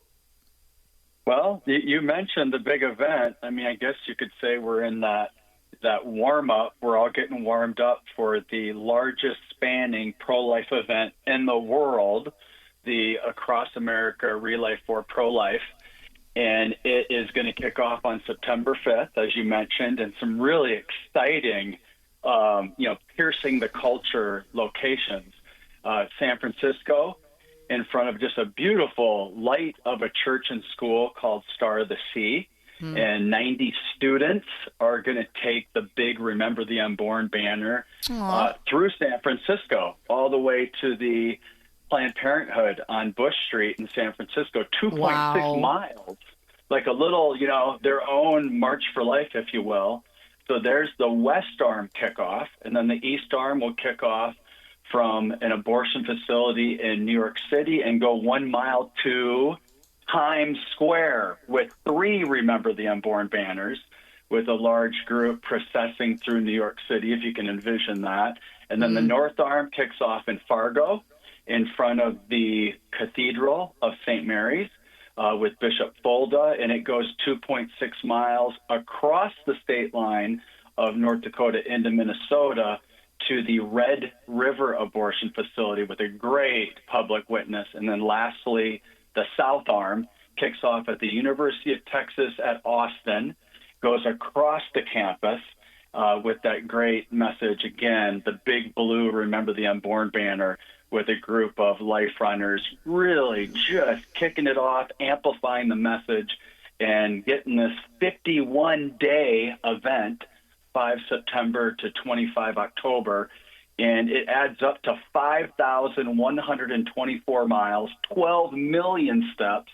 Well, you mentioned the big event. I mean, I guess you could say we're in that warm-up. We're all getting warmed up for the largest spanning pro-life event in the world, the Across America Relay for Pro-Life. And it is going to kick off on September 5th, as you mentioned, and some really exciting, piercing the culture locations. San Francisco, in front of just a beautiful light of a church and school called Star of the Sea. And 90 students are going to take the big Remember the Unborn banner through San Francisco, all the way to the Planned Parenthood on Bush Street in San Francisco, 2.6 miles, like a little, their own March for Life, if you will. So there's the west arm kickoff, and then the east arm will kick off from an abortion facility in New York City and go 1 mile to Times Square with 3 Remember the Unborn banners, with a large group processing through New York City, if you can envision that. And then the north arm kicks off in Fargo in front of the Cathedral of St. Mary's with Bishop Fulda, and it goes 2.6 miles across the state line of North Dakota into Minnesota to the Red River abortion facility with a great public witness. And then lastly, the south arm kicks off at the University of Texas at Austin, goes across the campus with that great message, again, the big blue Remember the Unborn banner, with a group of life runners really just kicking it off, amplifying the message, and getting this 51-day event, 5 September to 25 October, and it adds up to 5,124 miles, 12 million steps,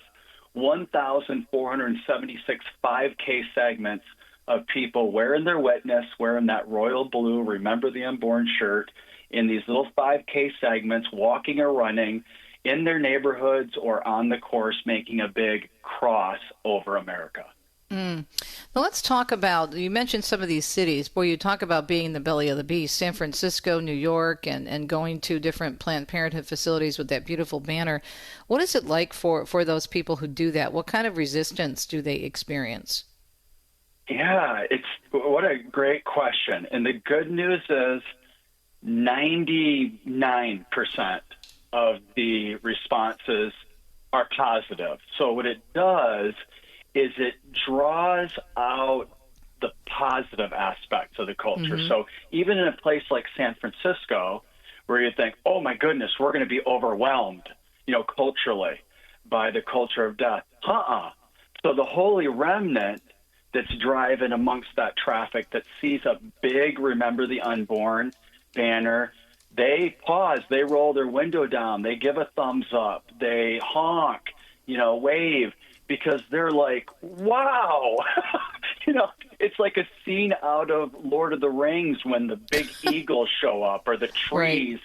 1,476 5K segments of people wearing their witness, wearing that royal blue Remember the Unborn shirt, in these little 5K segments, walking or running in their neighborhoods or on the course, making a big cross over America. Now let's talk about, you mentioned some of these cities. Boy, you talk about being in the belly of the beast, San Francisco, New York, and going to different Planned Parenthood facilities with that beautiful banner. What is it like for those people who do that? What kind of resistance do they experience? Yeah, what a great question. And the good news is 99% of the responses are positive. So what it does is it draws out the positive aspects of the culture. Mm-hmm. So even in a place like San Francisco, where you think, oh my goodness, we're going to be overwhelmed, culturally by the culture of death. So the Holy Remnant that's driving amongst that traffic that sees a big Remember the Unborn banner, they pause, they roll their window down, they give a thumbs up, they honk, wave, because they're like, wow, it's like a scene out of Lord of the Rings when the big eagles show up or the trees,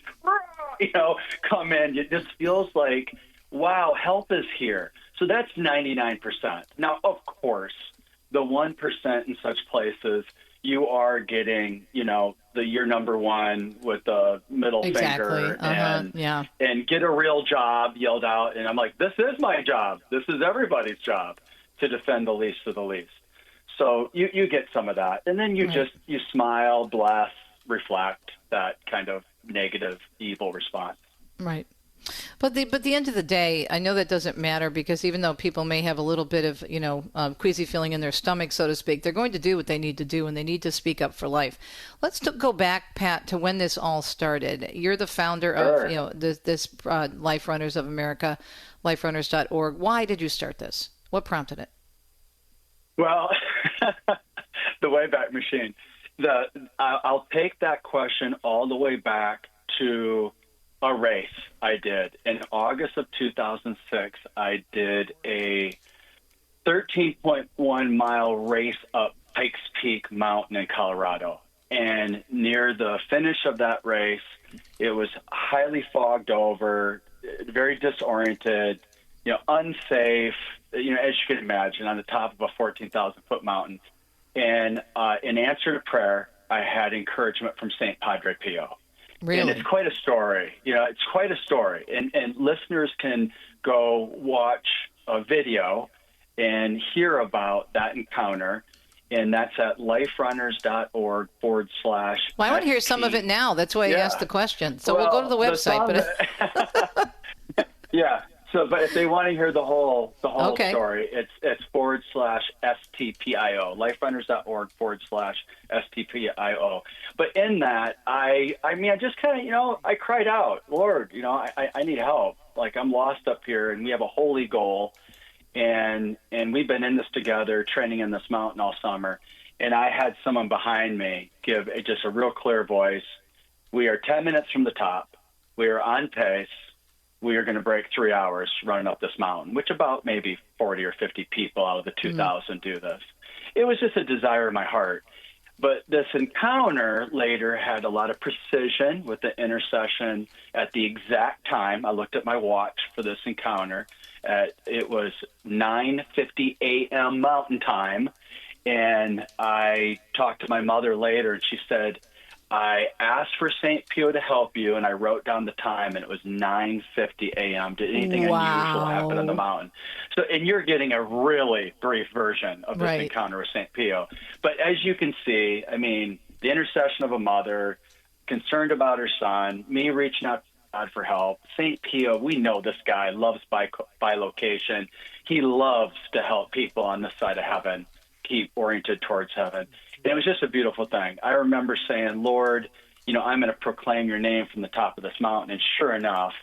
come in. It just feels like, wow, help is here. So that's 99%. Now, of course, the 1% in such places, you are getting, you're number one with the middle finger and get a real job yelled out. And I'm like, this is my job. This is everybody's job to defend the least of the least. So you get some of that. And then you smile, bless, reflect that kind of negative, evil response. Right. But the end of the day, I know that doesn't matter, because even though people may have a little bit of, queasy feeling in their stomach, so to speak, they're going to do what they need to do, and they need to speak up for life. Let's go back, Pat, to when this all started. You're the founder of, this Life Runners of America, liferunners.org. Why did you start this? What prompted it? Well, the Wayback Machine. I'll take that question all the way back to a race I did. In August of 2006, I did a 13.1 mile race up Pikes Peak Mountain in Colorado. And near the finish of that race, it was highly fogged over, very disoriented, unsafe, as you can imagine, on the top of a 14,000-foot mountain. And in answer to prayer, I had encouragement from St. Padre Pio. Really? And it's quite a story. It's quite a story. And listeners can go watch a video and hear about that encounter. And that's at liferunners.org / Well, I want to hear some of it now. That's why I asked the question. So we'll go to the website. Yeah. So, but if they want to hear the whole story, it's / STPIO, liferunners.org / STPIO. But in that, I just kind of, I cried out, Lord, I need help. Like, I'm lost up here, and we have a holy goal, and we've been in this together, training in this mountain all summer. And I had someone behind me give just a real clear voice. We are 10 minutes from the top. We are on pace. We are going to break 3 hours running up this mountain, which about maybe 40 or 50 people out of the 2,000 do this. It was just a desire in my heart. But this encounter later had a lot of precision with the intercession at the exact time. I looked at my watch for this encounter. It was 9:50 a.m. Mountain Time, and I talked to my mother later, and she said, I asked for St. Pio to help you, and I wrote down the time, and it was 9:50 a.m. Did anything unusual happen on the mountain? So, and you're getting a really brief version of this encounter with St. Pio. But as you can see, I mean, the intercession of a mother, concerned about her son, me reaching out to God for help. St. Pio, we know this guy loves bilocation. He loves to help people on this side of heaven keep oriented towards heaven. And it was just a beautiful thing. I remember saying, Lord, I'm going to proclaim your name from the top of this mountain. And sure enough,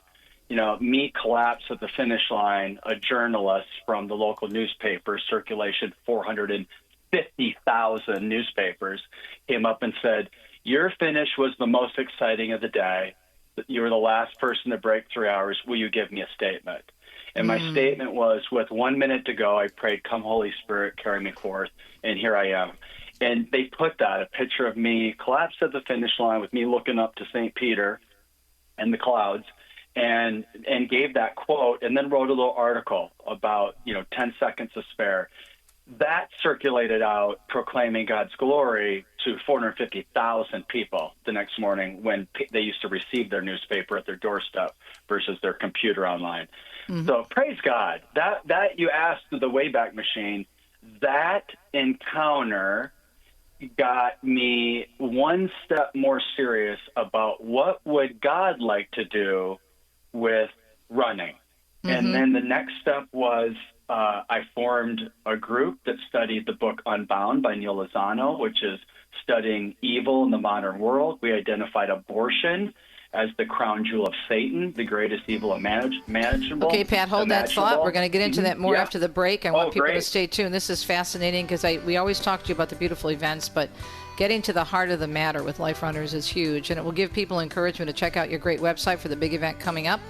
me collapsed at the finish line. A journalist from the local newspaper, circulation 450,000 newspapers, came up and said, your finish was the most exciting of the day. You were the last person to break 3 hours. Will you give me a statement? And my statement was, with 1 minute to go, I prayed, come Holy Spirit, carry me forth. And here I am. And they put that, a picture of me collapsed at the finish line with me looking up to St. Peter and the clouds, and gave that quote, and then wrote a little article about, 10 seconds to spare. That circulated out, proclaiming God's glory to 450,000 people the next morning when they used to receive their newspaper at their doorstep versus their computer online. So praise God. That you asked the Wayback Machine, that encounter got me one step more serious about what would God like to do with running. And then the next step was I formed a group that studied the book Unbound by Neil Lozano, which is studying evil in the modern world. We identified abortion as the crown jewel of Satan, the greatest evil imaginable. Okay, Pat, hold that thought. We're going to get into that more after the break. I want people to stay tuned. This is fascinating because we always talk to you about the beautiful events, but getting to the heart of the matter with Life Runners is huge, and it will give people encouragement to check out your great website for the big event coming up,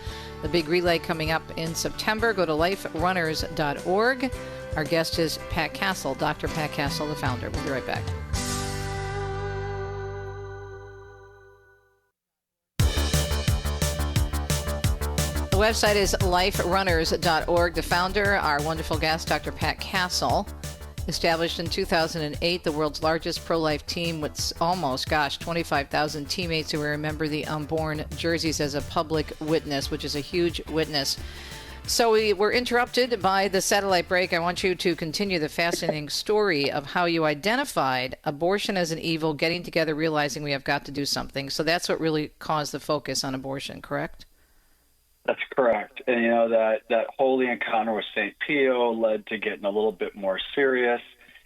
the big relay coming up in September. Go to liferunners.org. Our guest is Pat Castle, Dr. Pat Castle, the founder. We'll be right back. The website is liferunners.org. The founder, our wonderful guest, Dr. Pat Castle, established in 2008, the world's largest pro-life team with almost, 25,000 teammates who remember the unborn jerseys as a public witness, which is a huge witness. So we were interrupted by the satellite break. I want you to continue the fascinating story of how you identified abortion as an evil, getting together, realizing we have got to do something. So that's what really caused the focus on abortion, correct? That's correct. And, that holy encounter with St. Pio led to getting a little bit more serious,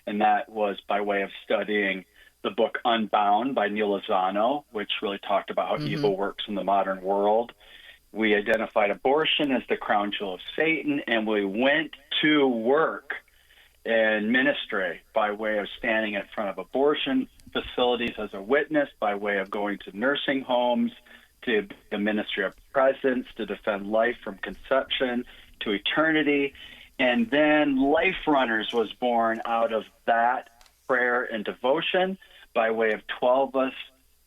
and that was by way of studying the book Unbound by Neil Lozano, which really talked about how evil works in the modern world. We identified abortion as the crown jewel of Satan, and we went to work in ministry by way of standing in front of abortion facilities as a witness, by way of going to nursing homes, to the ministry of presence, to defend life from conception to eternity. And then Life Runners was born out of that prayer and devotion by way of 12 of us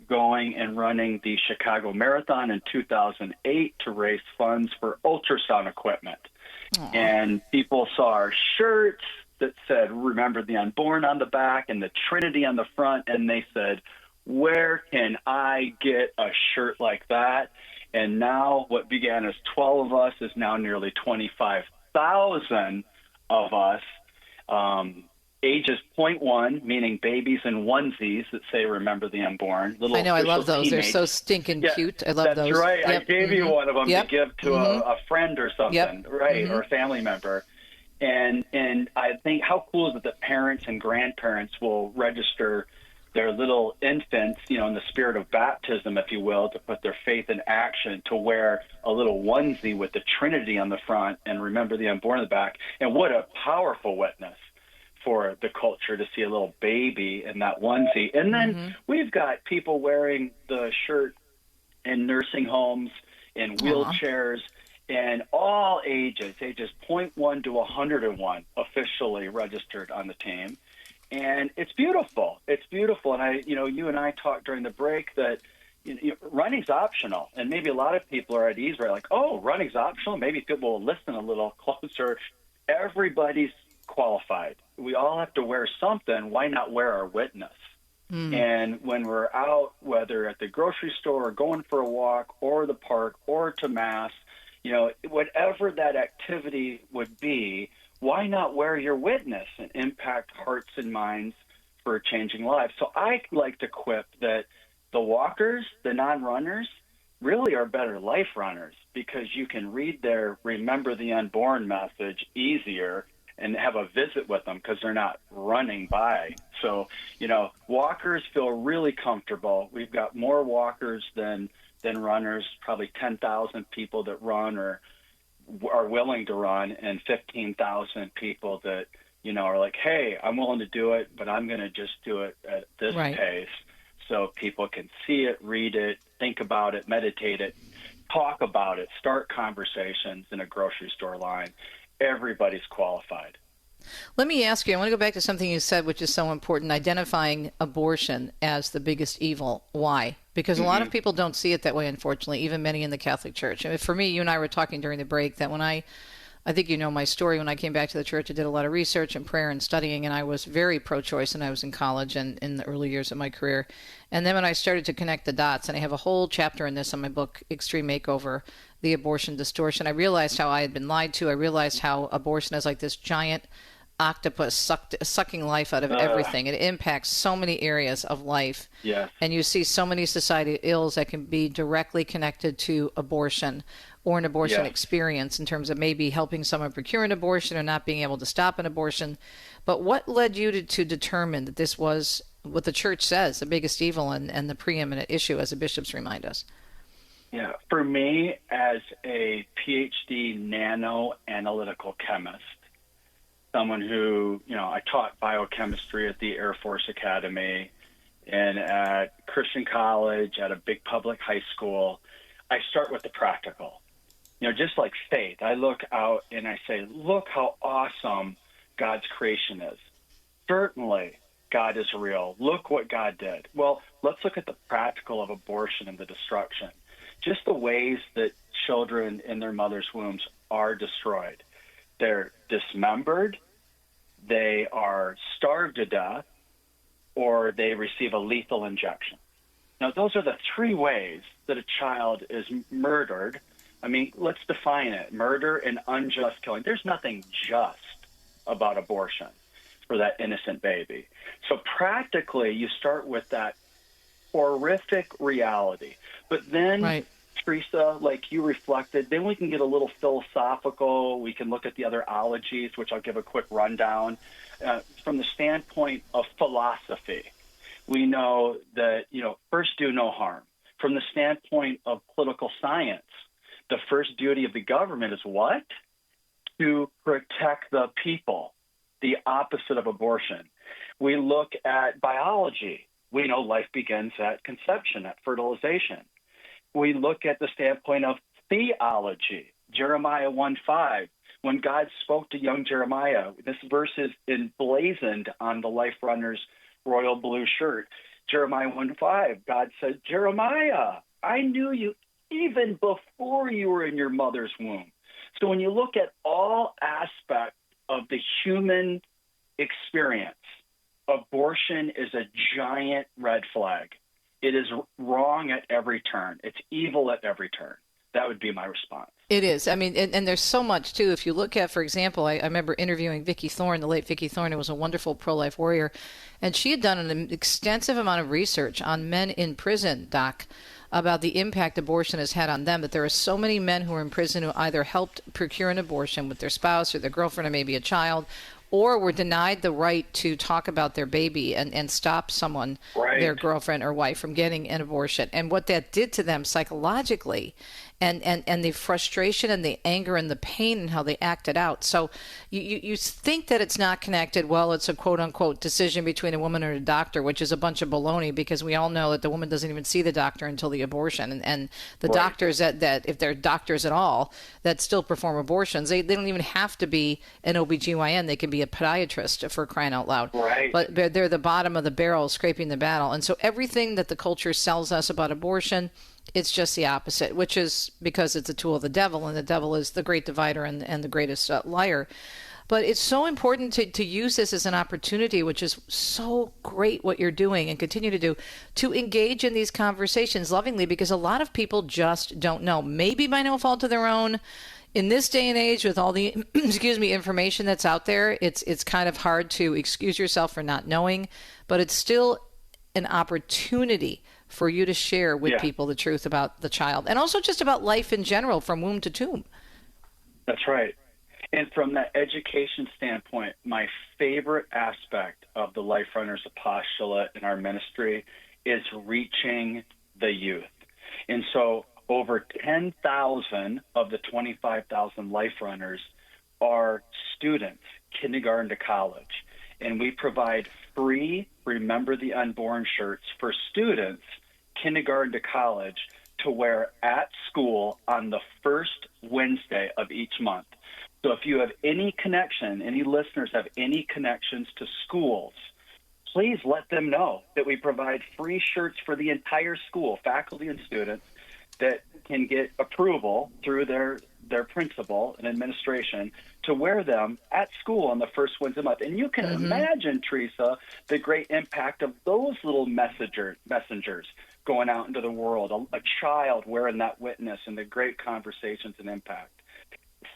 going and running the Chicago Marathon in 2008 to raise funds for ultrasound equipment. And people saw our shirts that said, "Remember the Unborn" on the back and the Trinity on the front, and they said, where can I get a shirt like that? And now what began as 12 of us is now nearly 25,000 of us, ages 0.1, meaning babies in onesies that say "Remember the Unborn." I know, I love those. Teammates. They're so stinking cute. I love those. That's right. Yep. I gave you one of them to give to a friend or something, right, or a family member. And I think how cool is it that parents and grandparents will register their little infants, in the spirit of baptism, if you will, to put their faith in action, to wear a little onesie with the Trinity on the front and "Remember the Unborn" on the back. And what a powerful witness for the culture to see a little baby in that onesie. And then we've got people wearing the shirt in nursing homes, in wheelchairs, and all ages 0.1 to 101 officially registered on the team. And it's beautiful. It's beautiful. And you and I talked during the break that running's optional. And maybe a lot of people are at ease, right? Like, oh, running's optional. Maybe people will listen a little closer. Everybody's qualified. We all have to wear something. Why not wear our witness? And when we're out, whether at the grocery store or going for a walk or the park or to Mass, whatever that activity would be, why not wear your witness and impact hearts and minds for changing lives? So I like to quip that the walkers, the non-runners, really are better life runners because you can read their Remember the Unborn message easier and have a visit with them because they're not running by. So, walkers feel really comfortable. We've got more walkers than runners, probably 10,000 people that run or are willing to run, and 15,000 people that, are like, hey, I'm willing to do it, but I'm going to just do it at this pace so people can see it, read it, think about it, meditate it, talk about it, start conversations in a grocery store line. Everybody's qualified. Let me ask you, I want to go back to something you said, which is so important, identifying abortion as the biggest evil. Why? Because a lot of people don't see it that way, unfortunately, even many in the Catholic Church. I mean, for me, you and I were talking during the break that when I think you know my story, when I came back to the church, I did a lot of research and prayer and studying, and I was very pro-choice, and I was in college and in the early years of my career. And then when I started to connect the dots, and I have a whole chapter in this in my book, Extreme Makeover, The Abortion Distortion, I realized how I had been lied to. I realized how abortion is like this giant octopus sucking life out of everything. It impacts so many areas of life. Yeah. And you see so many society ills that can be directly connected to abortion or an abortion experience in terms of maybe helping someone procure an abortion or not being able to stop an abortion. But what led you to determine that this was what the church says, the biggest evil and the preeminent issue, as the bishops remind us? Yeah, for me, as a PhD nano-analytical chemist, someone who, I taught biochemistry at the Air Force Academy and at Christian College, at a big public high school, I start with the practical. Just like faith, I look out and I say, look how awesome God's creation is. Certainly, God is real. Look what God did. Well, let's look at the practical of abortion and the destruction. Just the ways that children in their mother's wombs are destroyed. They're dismembered, they are starved to death, or they receive a lethal injection. Now, those are the three ways that a child is murdered. I mean, let's define it. Murder and unjust killing. There's nothing just about abortion for that innocent baby. So practically, you start with that horrific reality. But then, Teresa, like you reflected, then we can get a little philosophical. We can look at the other ologies, which I'll give a quick rundown. From the standpoint of philosophy, we know that, first do no harm. From the standpoint of political science, the first duty of the government is what? To protect the people, the opposite of abortion. We look at biology. We know life begins at conception, at fertilization. We look at the standpoint of theology, Jeremiah 1:5. When God spoke to young Jeremiah, this verse is emblazoned on the Life Runner's royal blue shirt. Jeremiah 1:5, God said, Jeremiah, I knew you even before you were in your mother's womb. So when you look at all aspects of the human experience, abortion is a giant red flag. It is wrong at every turn. It's evil at every turn. That would be my response. It is. I mean, and there's so much, too. If you look at, for example, I remember interviewing Vicki Thorne, the late Vicki Thorne, who was a wonderful pro-life warrior, and she had done an extensive amount of research on men in prison, Doc, about the impact abortion has had on them, that there are so many men who are in prison who either helped procure an abortion with their spouse or their girlfriend or maybe a child, or were denied the right to talk about their baby and stop someone, their girlfriend or wife, from getting an abortion. And what that did to them psychologically, and the frustration and the anger and the pain and how they acted out. So you think that it's not connected. Well, it's a quote-unquote decision between a woman and a doctor, which is a bunch of baloney, because we all know that the woman doesn't even see the doctor until the abortion. And the doctors that, if they're doctors at all, that still perform abortions, they don't even have to be an OBGYN. They can be be a podiatrist, for crying out loud. Right. But they're the bottom of the barrel, scraping the battle. And so everything that the culture sells us about abortion, it's just the opposite, which is because it's a tool of the devil, and the devil is the great divider and the greatest liar. But it's so important to use this as an opportunity, which is so great what you're doing and continue to do, to engage in these conversations lovingly, because a lot of people just don't know, maybe by no fault of their own. In this day and age, with all the information that's out there, it's kind of hard to excuse yourself for not knowing, but it's still an opportunity for you to share with people the truth about the child, and also just about life in general, from womb to tomb. That's right. And from that education standpoint, my favorite aspect of the Life Runners apostolate in our ministry is reaching the youth. And so over 10,000 of the 25,000 Life Runners are students, kindergarten to college. And we provide free Remember the Unborn shirts for students, kindergarten to college, to wear at school on the first Wednesday of each month. So if you have any connection, any listeners have any connections to schools, please let them know that we provide free shirts for the entire school, faculty and students, that can get approval through their principal and administration to wear them at school on the first Wednesday month. And you can imagine, Teresa, the great impact of those little messengers going out into the world, a child wearing that witness, and the great conversations and impact.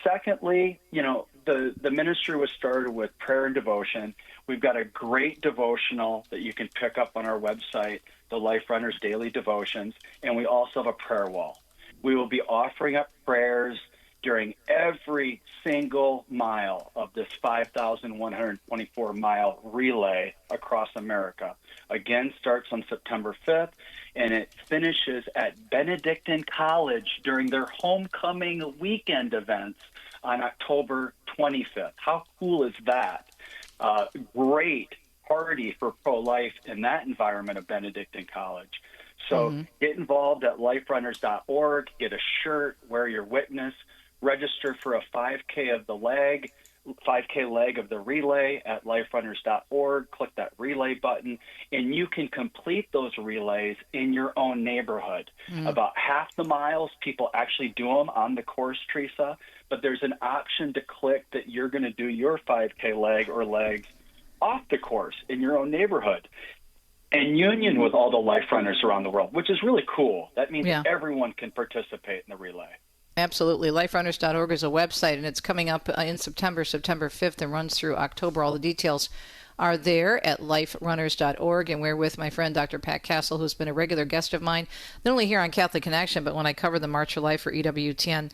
Secondly, the ministry was started with prayer and devotion. We've got a great devotional that you can pick up on our website, the Life Runners Daily Devotions, and we also have a prayer wall. We will be offering up prayers during every single mile of this 5,124-mile relay across America. Again, starts on September 5th, and it finishes at Benedictine College during their homecoming weekend events on October 25th. How cool is that? Great party for pro-life in that environment of Benedictine College. So get involved at liferunners.org, get a shirt, wear your witness, register for a 5K leg of the relay at liferunners.org. Click that relay button, and you can complete those relays in your own neighborhood. About half the miles, people actually do them on the course, Teresa, but there's an option to click that you're going to do your 5K leg or legs off the course in your own neighborhood, in union with all the Life Runners around the world, which is really cool. That means everyone can participate in the relay. Absolutely. LifeRunners.org is a website, and it's coming up in September 5th, and runs through October. All the details are there at liferunners.org, and we're with my friend Dr. Pat Castle, who's been a regular guest of mine, not only here on Catholic Connection, but when I cover the March for Life for EWTN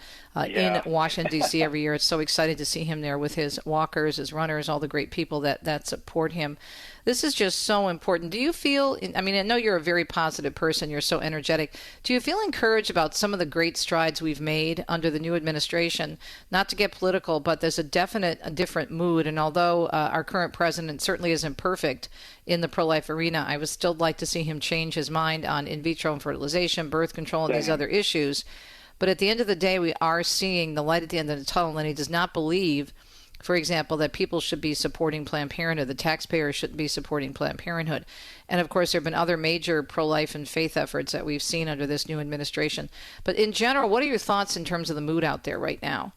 in Washington, D.C. every year. It's so excited to see him there with his walkers, his runners, all the great people that support him. This is just so important. Do you feel, I know you're a very positive person, you're so energetic. Do you feel encouraged about some of the great strides we've made under the new administration? Not to get political, but there's a different mood. And although our current president certainly isn't perfect in the pro-life arena, I would still like to see him change his mind on in vitro fertilization, birth control, and these other issues. But at the end of the day, we are seeing the light at the end of the tunnel, and he does not believe, for example, that people should be supporting Planned Parenthood. The taxpayers shouldn't be supporting Planned Parenthood. And, of course, there have been other major pro-life and faith efforts that we've seen under this new administration. But in general, what are your thoughts in terms of the mood out there right now?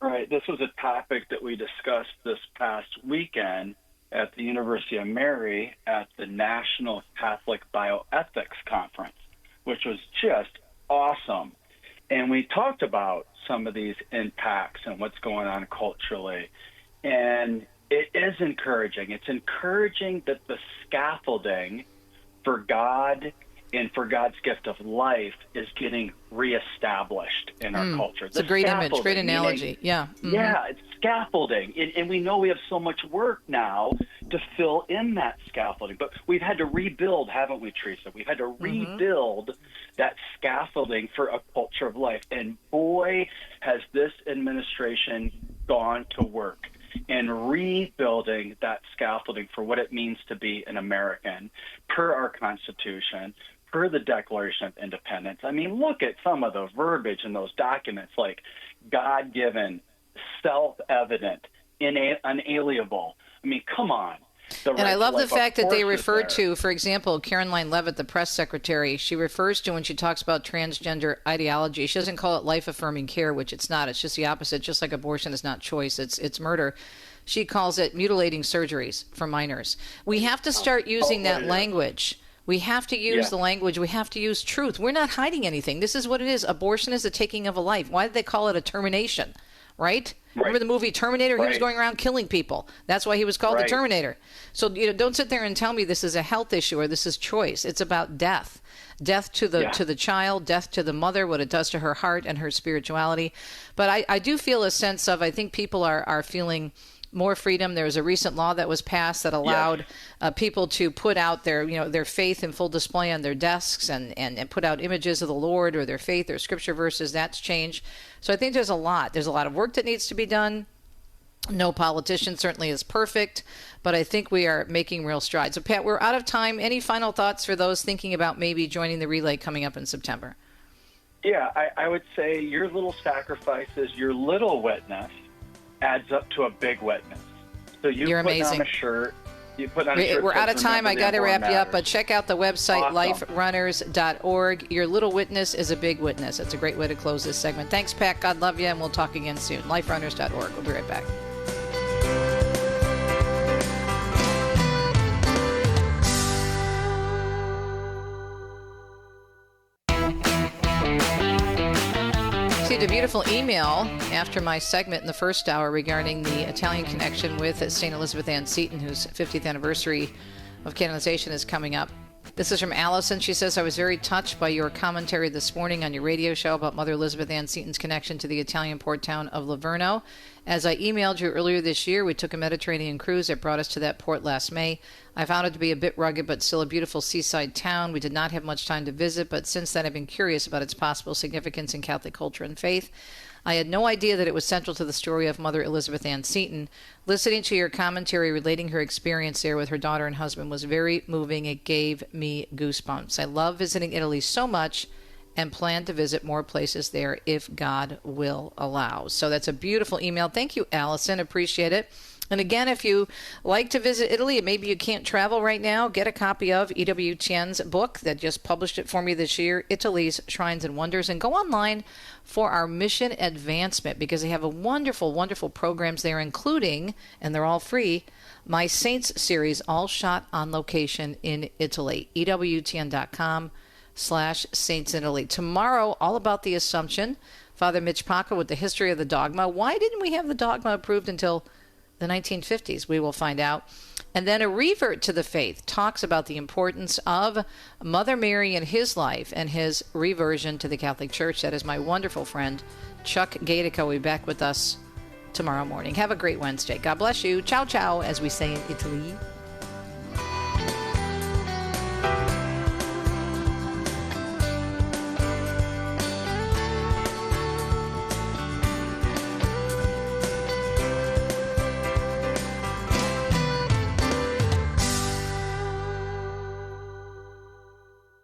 Right. This was a topic that we discussed this past weekend at the University of Mary at the National Catholic Bioethics Conference, which was just awesome. And we talked about some of these impacts and what's going on culturally. And it is encouraging. It's encouraging that the scaffolding for God and for God's gift of life is getting reestablished in our culture. It's a great image, great analogy. Yeah, it's scaffolding. And we know we have so much work now to fill in that scaffolding. But we've had to rebuild, haven't we, Teresa? We've had to rebuild that scaffolding for a culture of life. And boy, has this administration gone to work in rebuilding that scaffolding for what it means to be an American, per our Constitution, per the Declaration of Independence. I mean, look at some of the verbiage in those documents, like God-given, self-evident, unalienable. I mean, come on. And I love the fact that they refer to, to, for example, Caroline Leavitt, the press secretary, she refers to when she talks about transgender ideology, she doesn't call it life-affirming care, which it's not. It's just the opposite. Just like abortion is not choice, it's murder. She calls it mutilating surgeries for minors. We have to start using that language. We have to use the language. We have to use truth. We're not hiding anything. This is what it is. Abortion is the taking of a life. Why did they call it a termination? Right? Remember the movie Terminator? He was going around killing people. That's why he was called the Terminator. So don't sit there and tell me this is a health issue or this is choice. It's about death. Death to the child, death to the mother, what it does to her heart and her spirituality. But I do feel a sense of, I think people are feeling more freedom. There was a recent law that was passed that allowed people to put out their faith in full display on their desks and put out images of the Lord or their faith or scripture verses. That's changed. So I think there's a lot of work that needs to be done. No politician certainly is perfect, but I think we are making real strides. So Pat, we're out of time. Any final thoughts for those thinking about maybe joining the relay coming up in September? Yeah, I would say your little sacrifices, your little witness adds up to a big witness. So you're amazing. On a shirt. You put on a shirt. We're out of time. I got to wrap you up, but check out the website, Awesome. liferunners.org. Your little witness is a big witness. That's a great way to close this segment. Thanks, Pat. God love you, and we'll talk again soon. liferunners.org. We'll be right back. Received a beautiful email after my segment in the first hour regarding the Italian connection with St. Elizabeth Ann Seton, whose 50th anniversary of canonization is coming up. This is from Allison. She says, I was very touched by your commentary this morning on your radio show about Mother Elizabeth Ann Seton's connection to the Italian port town of Livorno. As I emailed you earlier this year, we took a Mediterranean cruise that brought us to that port last May. I found it to be a bit rugged, but still a beautiful seaside town. We did not have much time to visit, but since then I've been curious about its possible significance in Catholic culture and faith. I had no idea that it was central to the story of Mother Elizabeth Ann Seton. Listening to your commentary relating her experience there with her daughter and husband was very moving. It gave me goosebumps. I love visiting Italy so much and plan to visit more places there if God will allow. So that's a beautiful email. Thank you, Allison. Appreciate it. And again, if you like to visit Italy and maybe you can't travel right now, get a copy of E.W. Tien's book that just published it for me this year, Italy's Shrines and Wonders, and go online for our mission advancement because they have a wonderful, wonderful programs there, including, and they're all free, my Saints series, all shot on location in Italy. EWTN.com/Saints in Italy. Tomorrow, all about the Assumption. Father Mitch Paca with the history of the dogma. Why didn't we have the dogma approved until the 1950s? We will find out. And then a revert to the faith talks about the importance of Mother Mary and his life and his reversion to the Catholic Church. That is my wonderful friend, Chuck Gaedica, will be back with us tomorrow morning. Have a great Wednesday. God bless you. Ciao, ciao, as we say in Italy.